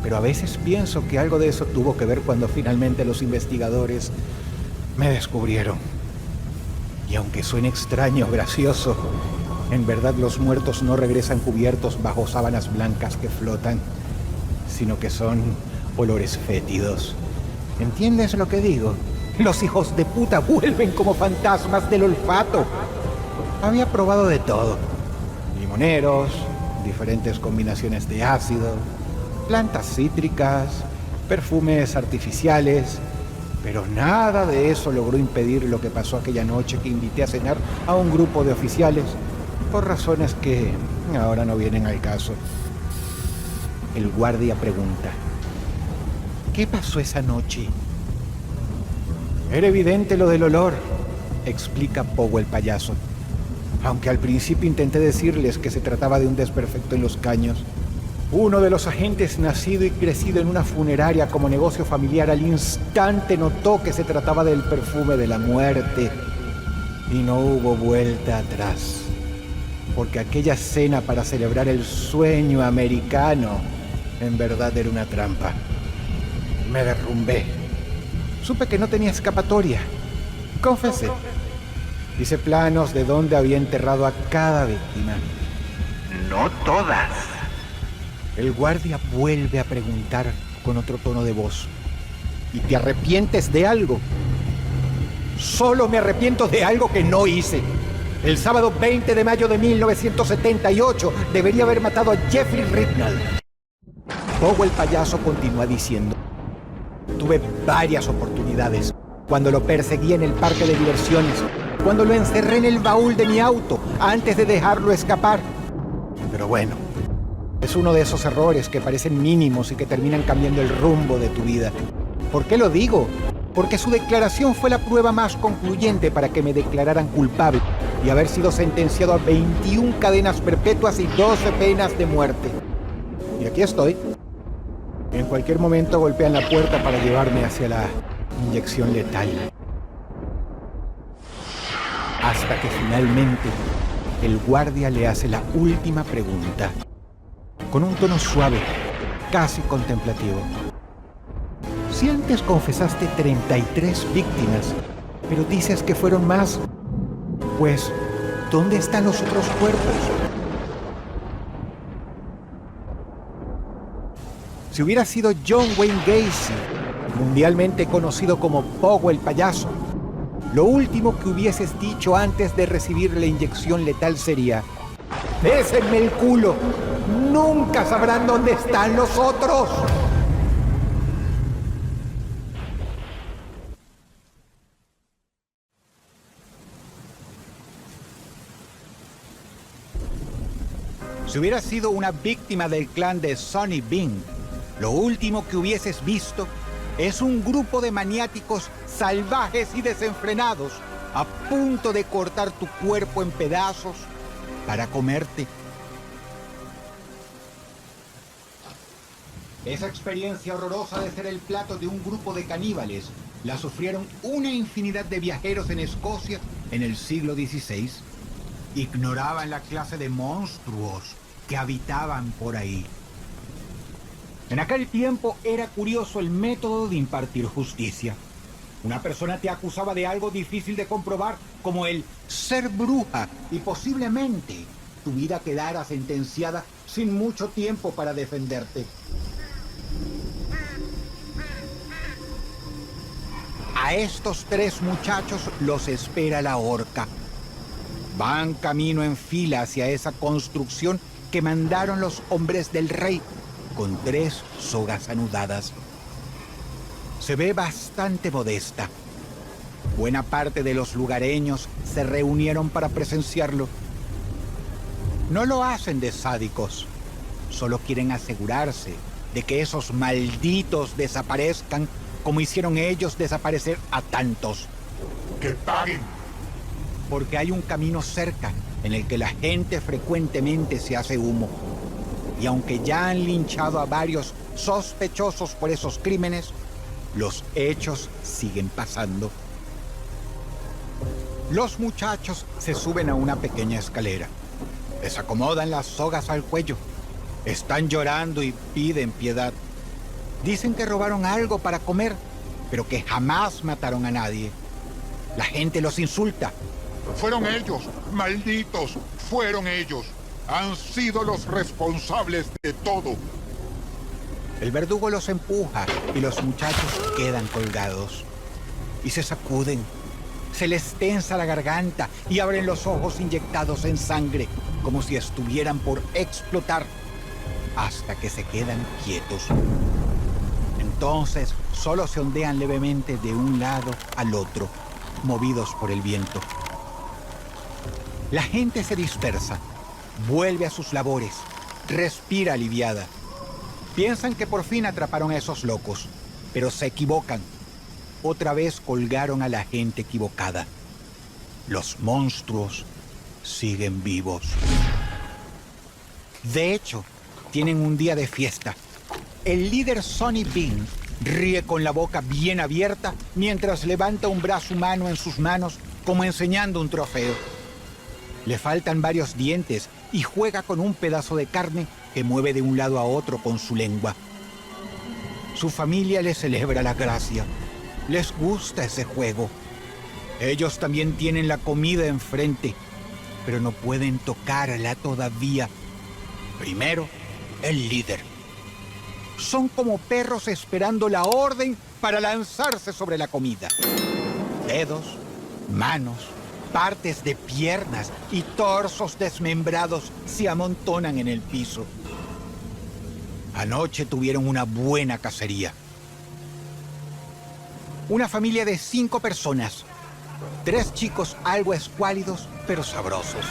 pero a veces pienso que algo de eso tuvo que ver cuando finalmente los investigadores me descubrieron. Y aunque suene extraño o gracioso, en verdad los muertos no regresan cubiertos bajo sábanas blancas que flotan, sino que son olores fétidos. ¿Entiendes lo que digo? Los hijos de puta vuelven como fantasmas del olfato. Había probado de todo. Limoneros, diferentes combinaciones de ácido, plantas cítricas, perfumes artificiales, pero nada de eso logró impedir lo que pasó aquella noche que invité a cenar a un grupo de oficiales, por razones que ahora no vienen al caso. El guardia pregunta: ¿qué pasó esa noche? Era evidente lo del olor, explica Pogo el payaso. Aunque al principio intenté decirles que se trataba de un desperfecto en los caños. Uno de los agentes, nacido y crecido en una funeraria como negocio familiar, al instante notó que se trataba del perfume de la muerte. Y no hubo vuelta atrás, porque aquella cena para celebrar el sueño americano en verdad era una trampa. Me derrumbé. Supe que no tenía escapatoria. Confesé. Hice planos de dónde había enterrado a cada víctima. No todas. El guardia vuelve a preguntar con otro tono de voz. ¿Y te arrepientes de algo? Solo me arrepiento de algo que no hice. El sábado 20 de mayo de 1978 debería haber matado a Jeffrey Ricknall. Pogo el payaso continúa diciendo: tuve varias oportunidades. Cuando lo perseguí en el parque de diversiones, cuando lo encerré en el baúl de mi auto antes de dejarlo escapar. Pero bueno, es uno de esos errores que parecen mínimos y que terminan cambiando el rumbo de tu vida. ¿Por qué lo digo? Porque su declaración fue la prueba más concluyente para que me declararan culpable y haber sido sentenciado a 21 cadenas perpetuas y 12 penas de muerte. Y aquí estoy. En cualquier momento golpean la puerta para llevarme hacia la inyección letal. Hasta que finalmente el guardia le hace la última pregunta, con un tono suave, casi contemplativo. Si antes confesaste 33 víctimas, pero dices que fueron más, pues, ¿dónde están los otros cuerpos? Si hubiera sido John Wayne Gacy, mundialmente conocido como Pogo el payaso, lo último que hubieses dicho antes de recibir la inyección letal sería: ¡bésenme el culo! ¡Nunca sabrán dónde están los otros! Si hubieras sido una víctima del clan de Sonny Bean, lo último que hubieses visto es un grupo de maniáticos salvajes y desenfrenados a punto de cortar tu cuerpo en pedazos para comerte. Esa experiencia horrorosa de ser el plato de un grupo de caníbales la sufrieron una infinidad de viajeros en Escocia en el siglo XVI. Ignoraban la clase de monstruos que habitaban por ahí. En aquel tiempo era curioso el método de impartir justicia. Una persona te acusaba de algo difícil de comprobar, como el ser bruja, y posiblemente tu vida quedara sentenciada sin mucho tiempo para defenderte. A estos tres muchachos los espera la horca. Van camino en fila hacia esa construcción que mandaron los hombres del rey, con 3 sogas anudadas. Se ve bastante modesta. Buena parte de los lugareños se reunieron para presenciarlo. No lo hacen de sádicos, solo quieren asegurarse de que esos malditos desaparezcan como hicieron ellos desaparecer a tantos. ¡Que paguen! Porque hay un camino cerca en el que la gente frecuentemente se hace humo. Y aunque ya han linchado a varios sospechosos por esos crímenes, los hechos siguen pasando. Los muchachos se suben a una pequeña escalera. Les acomodan las sogas al cuello. Están llorando y piden piedad. Dicen que robaron algo para comer, pero que jamás mataron a nadie. La gente los insulta. Fueron ellos, malditos, fueron ellos. Han sido los responsables de todo. El verdugo los empuja y los muchachos quedan colgados. Y se sacuden. Se les tensa la garganta y abren los ojos inyectados en sangre, como si estuvieran por explotar, hasta que se quedan quietos. Entonces solo se ondean levemente de un lado al otro, movidos por el viento. La gente se dispersa, vuelve a sus labores, respira aliviada. Piensan que por fin atraparon a esos locos, pero se equivocan. Otra vez colgaron a la gente equivocada. Los monstruos siguen vivos. De hecho, tienen un día de fiesta. El líder Sonny Bean ríe con la boca bien abierta mientras levanta un brazo humano en sus manos como enseñando un trofeo. Le faltan varios dientes y juega con un pedazo de carne que mueve de un lado a otro con su lengua. Su familia le celebra la gracia. Les gusta ese juego. Ellos también tienen la comida enfrente, pero no pueden tocarla todavía. Primero, el líder. Son como perros esperando la orden para lanzarse sobre la comida. Dedos, manos, partes de piernas y torsos desmembrados se amontonan en el piso. Anoche tuvieron una buena cacería. Una familia de 5 personas. 3 chicos algo escuálidos, pero sabrosos.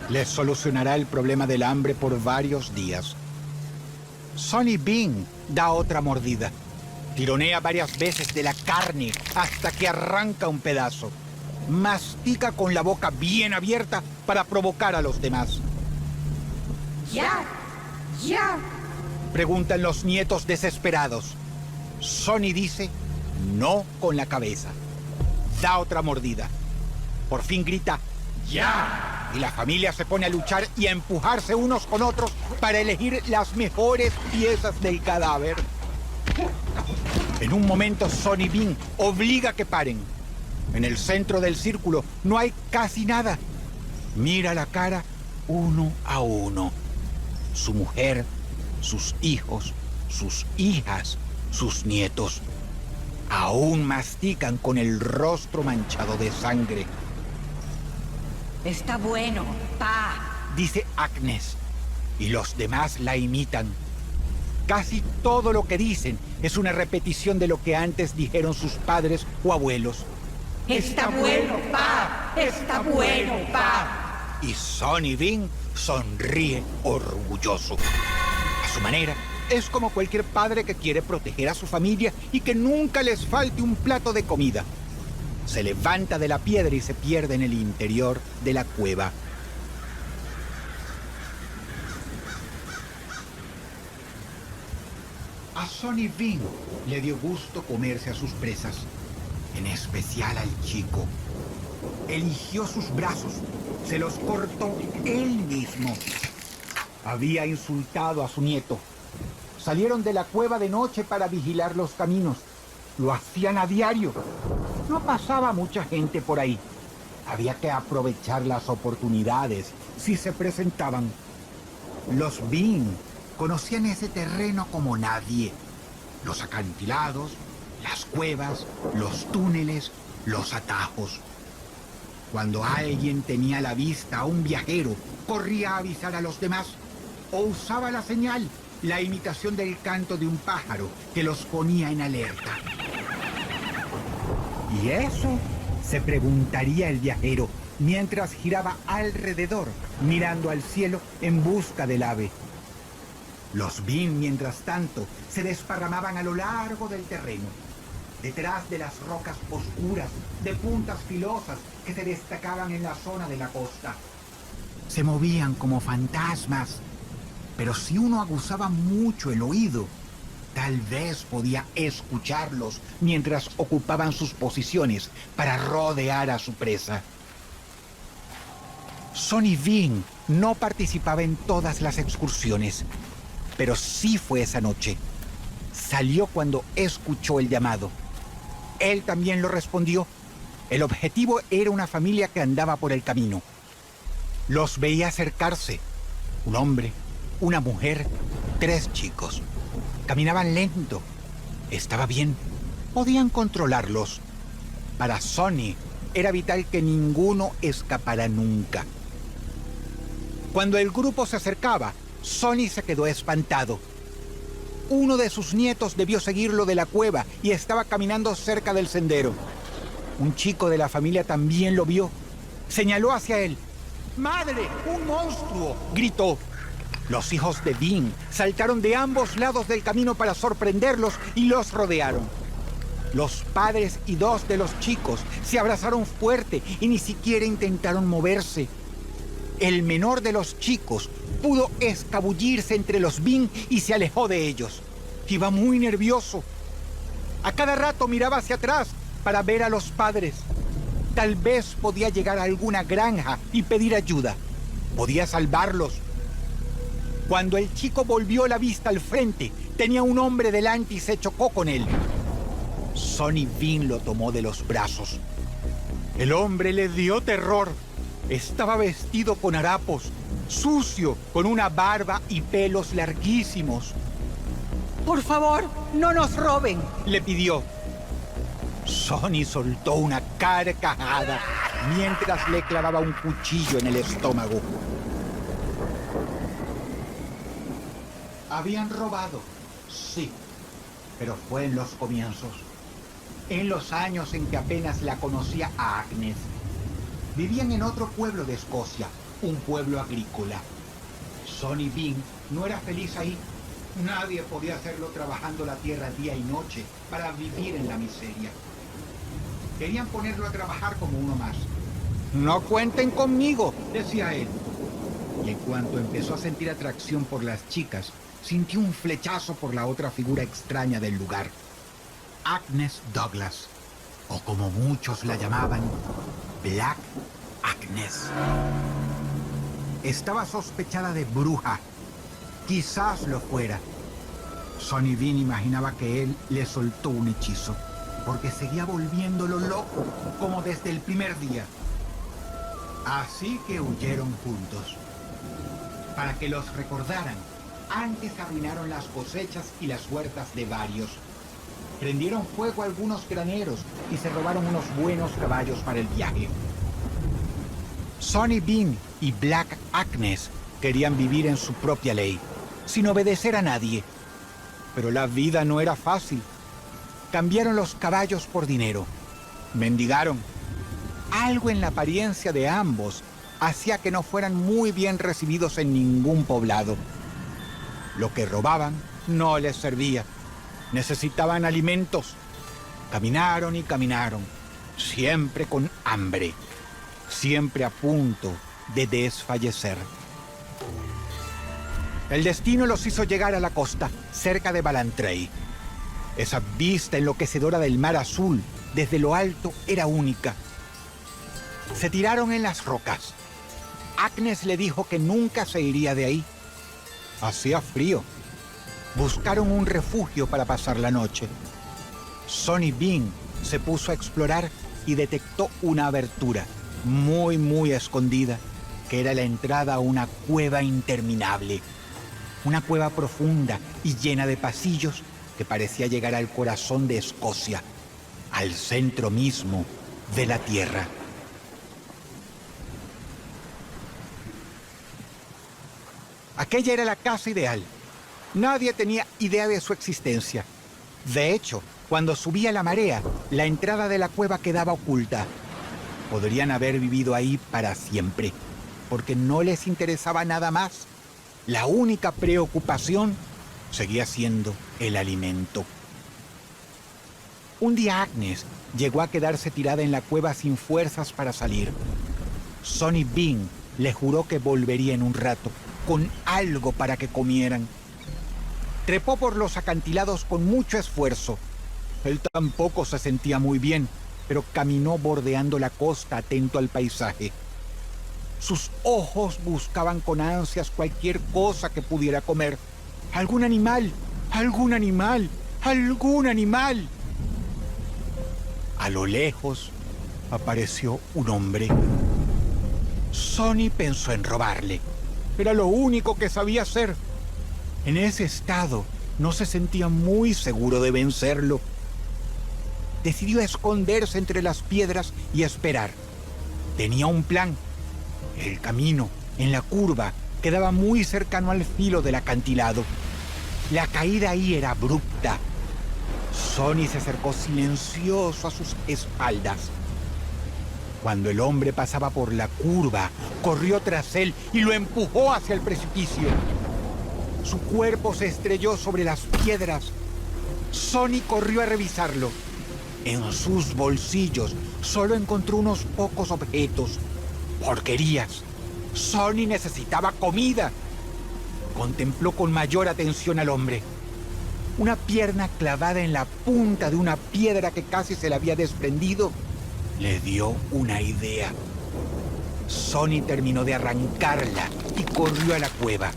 Les solucionará el problema del hambre por varios días. Sonny Bean da otra mordida. Tironea varias veces de la carne hasta que arranca un pedazo. Mastica con la boca bien abierta para provocar a los demás. ¡Ya! ¡Ya! Preguntan los nietos desesperados. Sonny dice no con la cabeza. Da otra mordida. Por fin grita ¡ya! Y la familia se pone a luchar y a empujarse unos con otros para elegir las mejores piezas del cadáver. En un momento Sonny Bean obliga a que paren. En el centro del círculo no hay casi nada. Mira la cara uno a uno. Su mujer, sus hijos, sus hijas, sus nietos. Aún mastican con el rostro manchado de sangre. Está bueno, pa. Dice Agnes, y los demás la imitan. Casi todo lo que dicen es una repetición de lo que antes dijeron sus padres o abuelos. Está bueno, pa. Está bueno, pa. Y Sonny Bean sonríe orgulloso. A su manera, es como cualquier padre que quiere proteger a su familia y que nunca les falte un plato de comida. Se levanta de la piedra y se pierde en el interior de la cueva. A Sonny Bean le dio gusto comerse a sus presas, en especial al chico. Eligió sus brazos, se los cortó él mismo. Había insultado a su nieto. Salieron de la cueva de noche para vigilar los caminos. Lo hacían a diario. No pasaba mucha gente por ahí. Había que aprovechar las oportunidades si se presentaban. Los Bean conocían ese terreno como nadie. Los acantilados, las cuevas, los túneles, los atajos. Cuando alguien tenía a la vista a un viajero, corría a avisar a los demás o usaba la señal, la imitación del canto de un pájaro que los ponía en alerta. ¿Y eso? Se preguntaría el viajero mientras giraba alrededor, mirando al cielo en busca del ave. Los Bean, mientras tanto, se desparramaban a lo largo del terreno, detrás de las rocas oscuras, de puntas filosas que se destacaban en la zona de la costa. Se movían como fantasmas, Pero si uno aguzaba mucho el oído, tal vez podía escucharlos mientras ocupaban sus posiciones para rodear a su presa. Sonny Bean no participaba en todas las excursiones, pero sí fue esa noche. Salió cuando escuchó el llamado. Él también lo respondió. El objetivo era una familia que andaba por el camino. Los veía acercarse. Un hombre, una mujer, 3 chicos. Caminaban lento. Estaba bien. Podían controlarlos. Para Sonny era vital que ninguno escapara nunca. Cuando el grupo se acercaba, Sonny se quedó espantado. Uno de sus nietos debió seguirlo de la cueva y estaba caminando cerca del sendero. Un chico de la familia también lo vio. Señaló hacia él. ¡Madre! ¡Un monstruo!, gritó. Los hijos de Bean saltaron de ambos lados del camino para sorprenderlos y los rodearon. Los padres y 2 de los chicos se abrazaron fuerte y ni siquiera intentaron moverse. El menor de los chicos pudo escabullirse entre los Bean y se alejó de ellos. Iba muy nervioso. A cada rato miraba hacia atrás para ver a los padres. Tal vez podía llegar a alguna granja y pedir ayuda. Podía salvarlos. Cuando el chico volvió la vista al frente, tenía un hombre delante y se chocó con él. Sonny Bean lo tomó de los brazos. El hombre le dio terror. Estaba vestido con harapos, sucio, con una barba y pelos larguísimos. Por favor, no nos roben, le pidió. Sonny soltó una carcajada mientras le clavaba un cuchillo en el estómago. Habían robado, sí, pero fue en los comienzos. En los años en que apenas la conocía a Agnes. Vivían en otro pueblo de Escocia, un pueblo agrícola. Sonny Bean no era feliz ahí. Nadie podía hacerlo trabajando la tierra día y noche para vivir en la miseria. Querían ponerlo a trabajar como uno más. «No cuenten conmigo», decía él. Y en cuanto empezó a sentir atracción por las chicas, sintió un flechazo por la otra figura extraña del lugar. Agnes Douglas, o como muchos la llamaban, Black Agnes. Estaba sospechada de bruja. Quizás lo fuera. Sonny Bean imaginaba que él le soltó un hechizo, porque seguía volviéndolo loco, como desde el primer día. Así que huyeron juntos. Para que los recordaran, antes arruinaron las cosechas y las huertas de varios. Prendieron fuego a algunos graneros y se robaron unos buenos caballos para el viaje. Sonny Bean y Black Agnes querían vivir en su propia ley, sin obedecer a nadie. Pero la vida no era fácil. Cambiaron los caballos por dinero. Mendigaron. Algo en la apariencia de ambos hacía que no fueran muy bien recibidos en ningún poblado. Lo que robaban no les servía. Necesitaban alimentos. Caminaron y caminaron, siempre con hambre, siempre a punto de desfallecer. El destino los hizo llegar a la costa, cerca de Ballantrae. Esa vista enloquecedora del mar azul, desde lo alto, era única. Se tiraron en las rocas. Agnes le dijo que nunca se iría de ahí. Hacía frío. Buscaron un refugio para pasar la noche. Sonny Bean se puso a explorar y detectó una abertura, muy escondida, que era la entrada a una cueva interminable. Una cueva profunda y llena de pasillos que parecía llegar al corazón de Escocia, al centro mismo de la tierra. Aquella era la casa ideal. Nadie tenía idea de su existencia. De hecho, cuando subía la marea, la entrada de la cueva quedaba oculta. Podrían haber vivido ahí para siempre, porque no les interesaba nada más. La única preocupación seguía siendo el alimento. Un día Agnes llegó a quedarse tirada en la cueva sin fuerzas para salir. Sonny Bean le juró que volvería en un rato, con algo para que comieran. Trepó por los acantilados con mucho esfuerzo. Él tampoco se sentía muy bien, pero caminó bordeando la costa atento al paisaje. Sus ojos buscaban con ansias cualquier cosa que pudiera comer. ¡Algún animal! ¡Algún animal! ¡Algún animal! A lo lejos apareció un hombre. Sonny pensó en robarle. Era lo único que sabía hacer. En ese estado no se sentía muy seguro de vencerlo. Decidió esconderse entre las piedras y esperar. Tenía un plan. El camino, en la curva, quedaba muy cercano al filo del acantilado. La caída ahí era abrupta. Sonny se acercó silencioso a sus espaldas. Cuando el hombre pasaba por la curva, corrió tras él y lo empujó hacia el precipicio. Su cuerpo se estrelló sobre las piedras. Sonny corrió a revisarlo. En sus bolsillos solo encontró unos pocos objetos. Porquerías. Sonny necesitaba comida. Contempló con mayor atención al hombre. Una pierna clavada en la punta de una piedra que casi se le había desprendido le dio una idea. Sonny terminó de arrancarla y corrió a la cueva.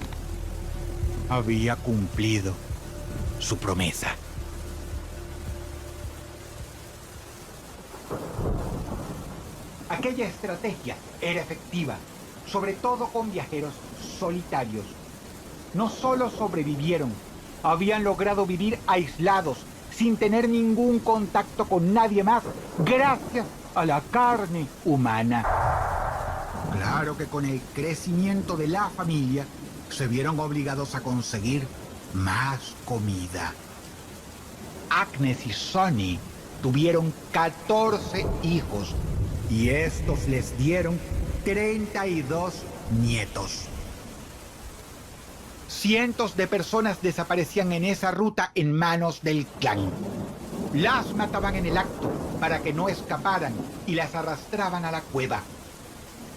Había cumplido su promesa. Aquella estrategia era efectiva, sobre todo con viajeros solitarios. No solo sobrevivieron, habían logrado vivir aislados, sin tener ningún contacto con nadie más, gracias a la carne humana. Claro que con el crecimiento de la familia, se vieron obligados a conseguir más comida. Agnes y Sonny tuvieron 14 hijos y estos les dieron 32 nietos. Cientos de personas desaparecían en esa ruta en manos del clan. Las mataban en el acto para que no escaparan y las arrastraban a la cueva.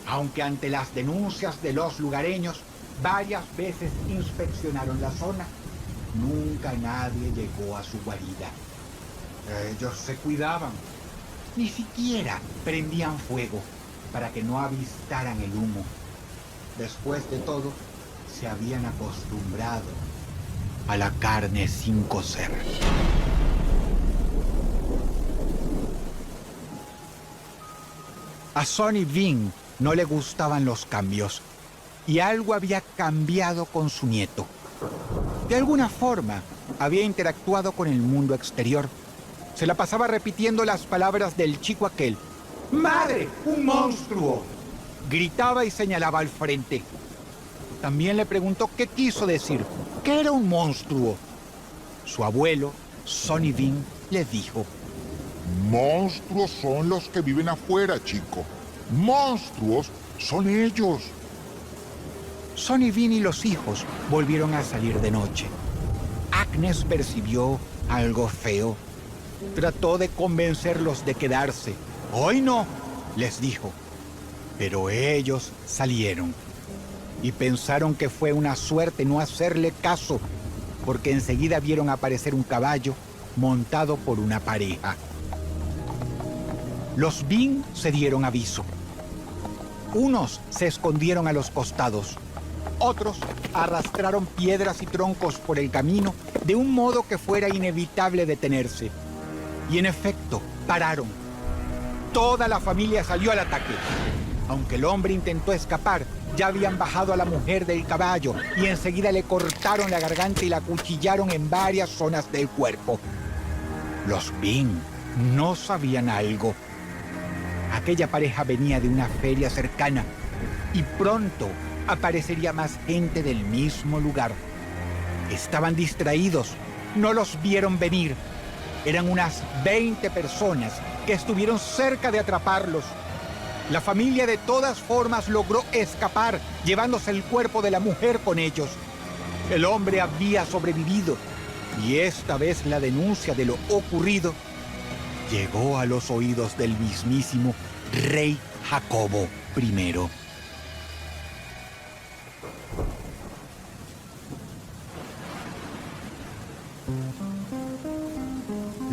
Aunque ante las denuncias de los lugareños varias veces inspeccionaron la zona, nunca nadie llegó a su guarida. Ellos se cuidaban. Ni siquiera prendían fuego para que no avistaran el humo. Después de todo, se habían acostumbrado a la carne sin cocer. A Sonny Bean no le gustaban los cambios y algo había cambiado con su nieto. De alguna forma, había interactuado con el mundo exterior. Se la pasaba repitiendo las palabras del chico aquel. ¡Madre, un monstruo!, gritaba y señalaba al frente. También le preguntó qué quiso decir, qué era un monstruo. Su abuelo, Sonny Bean, le dijo: Monstruos son los que viven afuera, chico. Monstruos son ellos. Sonny Bean y los hijos volvieron a salir de noche. Agnes percibió algo feo. Trató de convencerlos de quedarse. «Hoy no», les dijo. Pero ellos salieron. Y pensaron que fue una suerte no hacerle caso, porque enseguida vieron aparecer un caballo montado por una pareja. Los Bean se dieron aviso. Unos se escondieron a los costados. Otros arrastraron piedras y troncos por el camino de un modo que fuera inevitable detenerse. Y en efecto, pararon. Toda la familia salió al ataque. Aunque el hombre intentó escapar, ya habían bajado a la mujer del caballo y enseguida le cortaron la garganta y la acuchillaron en varias zonas del cuerpo. Los Bean no sabían algo. Aquella pareja venía de una feria cercana y pronto aparecería más gente del mismo lugar. Estaban distraídos, no los vieron venir. Eran unas 20 personas que estuvieron cerca de atraparlos. La familia de todas formas logró escapar, llevándose el cuerpo de la mujer con ellos. El hombre había sobrevivido y esta vez la denuncia de lo ocurrido llegó a los oídos del mismísimo rey Jacobo I.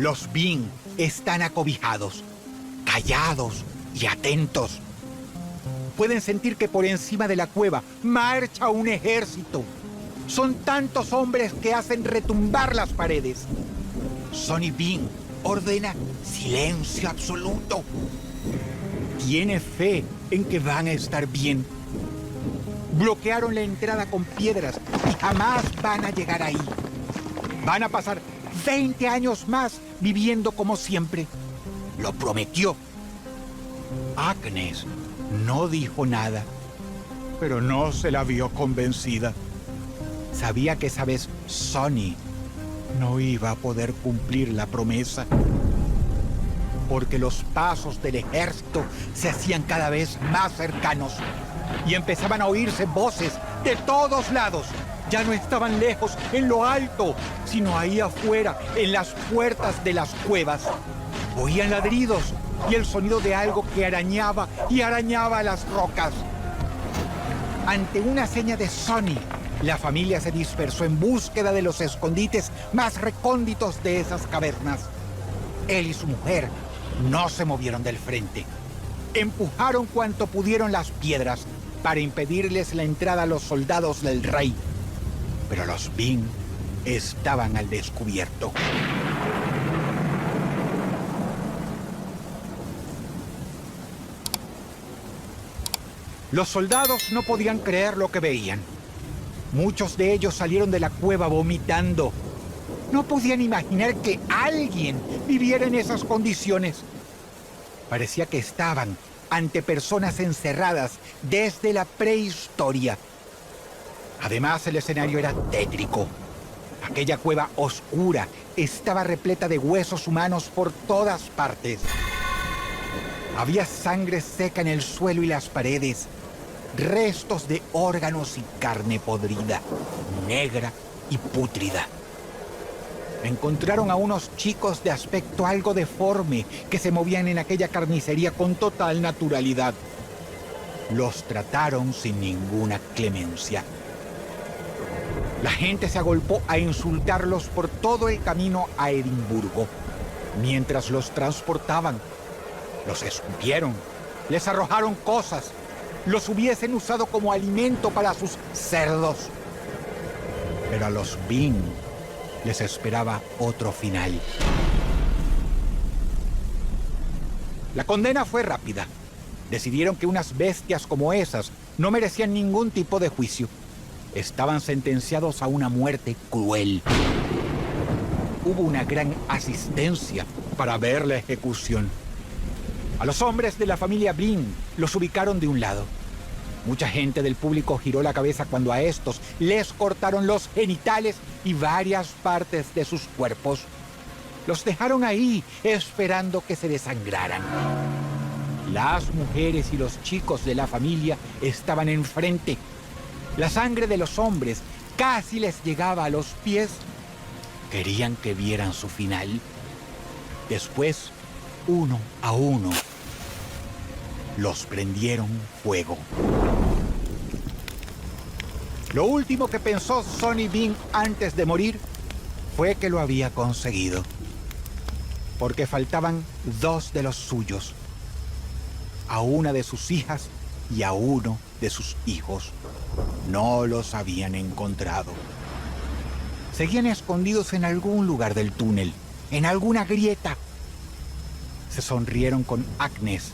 Los Bing están acobijados, callados y atentos. Pueden sentir que por encima de la cueva marcha un ejército. Son tantos hombres que hacen retumbar las paredes. Sonny Bean ordena silencio absoluto. Tiene fe en que van a estar bien. Bloquearon la entrada con piedras y jamás van a llegar ahí. Van a pasar 20 años más viviendo como siempre. Lo prometió. Agnes no dijo nada, pero no se la vio convencida. Sabía que esa vez Sonny no iba a poder cumplir la promesa, porque los pasos del ejército se hacían cada vez más cercanos y empezaban a oírse voces de todos lados. Ya no estaban lejos, en lo alto, sino ahí afuera, en las puertas de las cuevas. Oían ladridos y el sonido de algo que arañaba y arañaba las rocas. Ante una seña de Sonny, la familia se dispersó en búsqueda de los escondites más recónditos de esas cavernas. Él y su mujer no se movieron del frente. Empujaron cuanto pudieron las piedras para impedirles la entrada a los soldados del rey. Pero los Bing estaban al descubierto. Los soldados no podían creer lo que veían. Muchos de ellos salieron de la cueva vomitando. No podían imaginar que alguien viviera en esas condiciones. Parecía que estaban ante personas encerradas desde la prehistoria. Además, el escenario era tétrico. Aquella cueva oscura estaba repleta de huesos humanos por todas partes. Había sangre seca en el suelo y las paredes, restos de órganos y carne podrida, negra y pútrida. Encontraron a unos chicos de aspecto algo deforme que se movían en aquella carnicería con total naturalidad. Los trataron sin ninguna clemencia. La gente se agolpó a insultarlos por todo el camino a Edimburgo. Mientras los transportaban, los escupieron, les arrojaron cosas, los hubiesen usado como alimento para sus cerdos. Pero a los Bing les esperaba otro final. La condena fue rápida. Decidieron que unas bestias como esas no merecían ningún tipo de juicio. Estaban sentenciados a una muerte cruel. Hubo una gran asistencia para ver la ejecución. A los hombres de la familia Bing los ubicaron de un lado. Mucha gente del público giró la cabeza cuando a estos les cortaron los genitales y varias partes de sus cuerpos. Los dejaron ahí esperando que se desangraran. Las mujeres y los chicos de la familia estaban enfrente. La sangre de los hombres casi les llegaba a los pies. Querían que vieran su final. Después, uno a uno, los prendieron fuego. Lo último que pensó Sonny Bean antes de morir fue que lo había conseguido. Porque faltaban 2 de los suyos. A una de sus hijas y a uno de sus hijos. No los habían encontrado. Seguían escondidos en algún lugar del túnel, en alguna grieta. Se sonrieron con Agnes,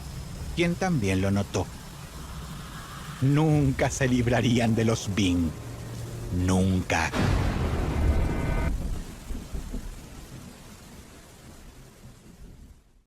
quien también lo notó. Nunca se librarían de los Bing. Nunca.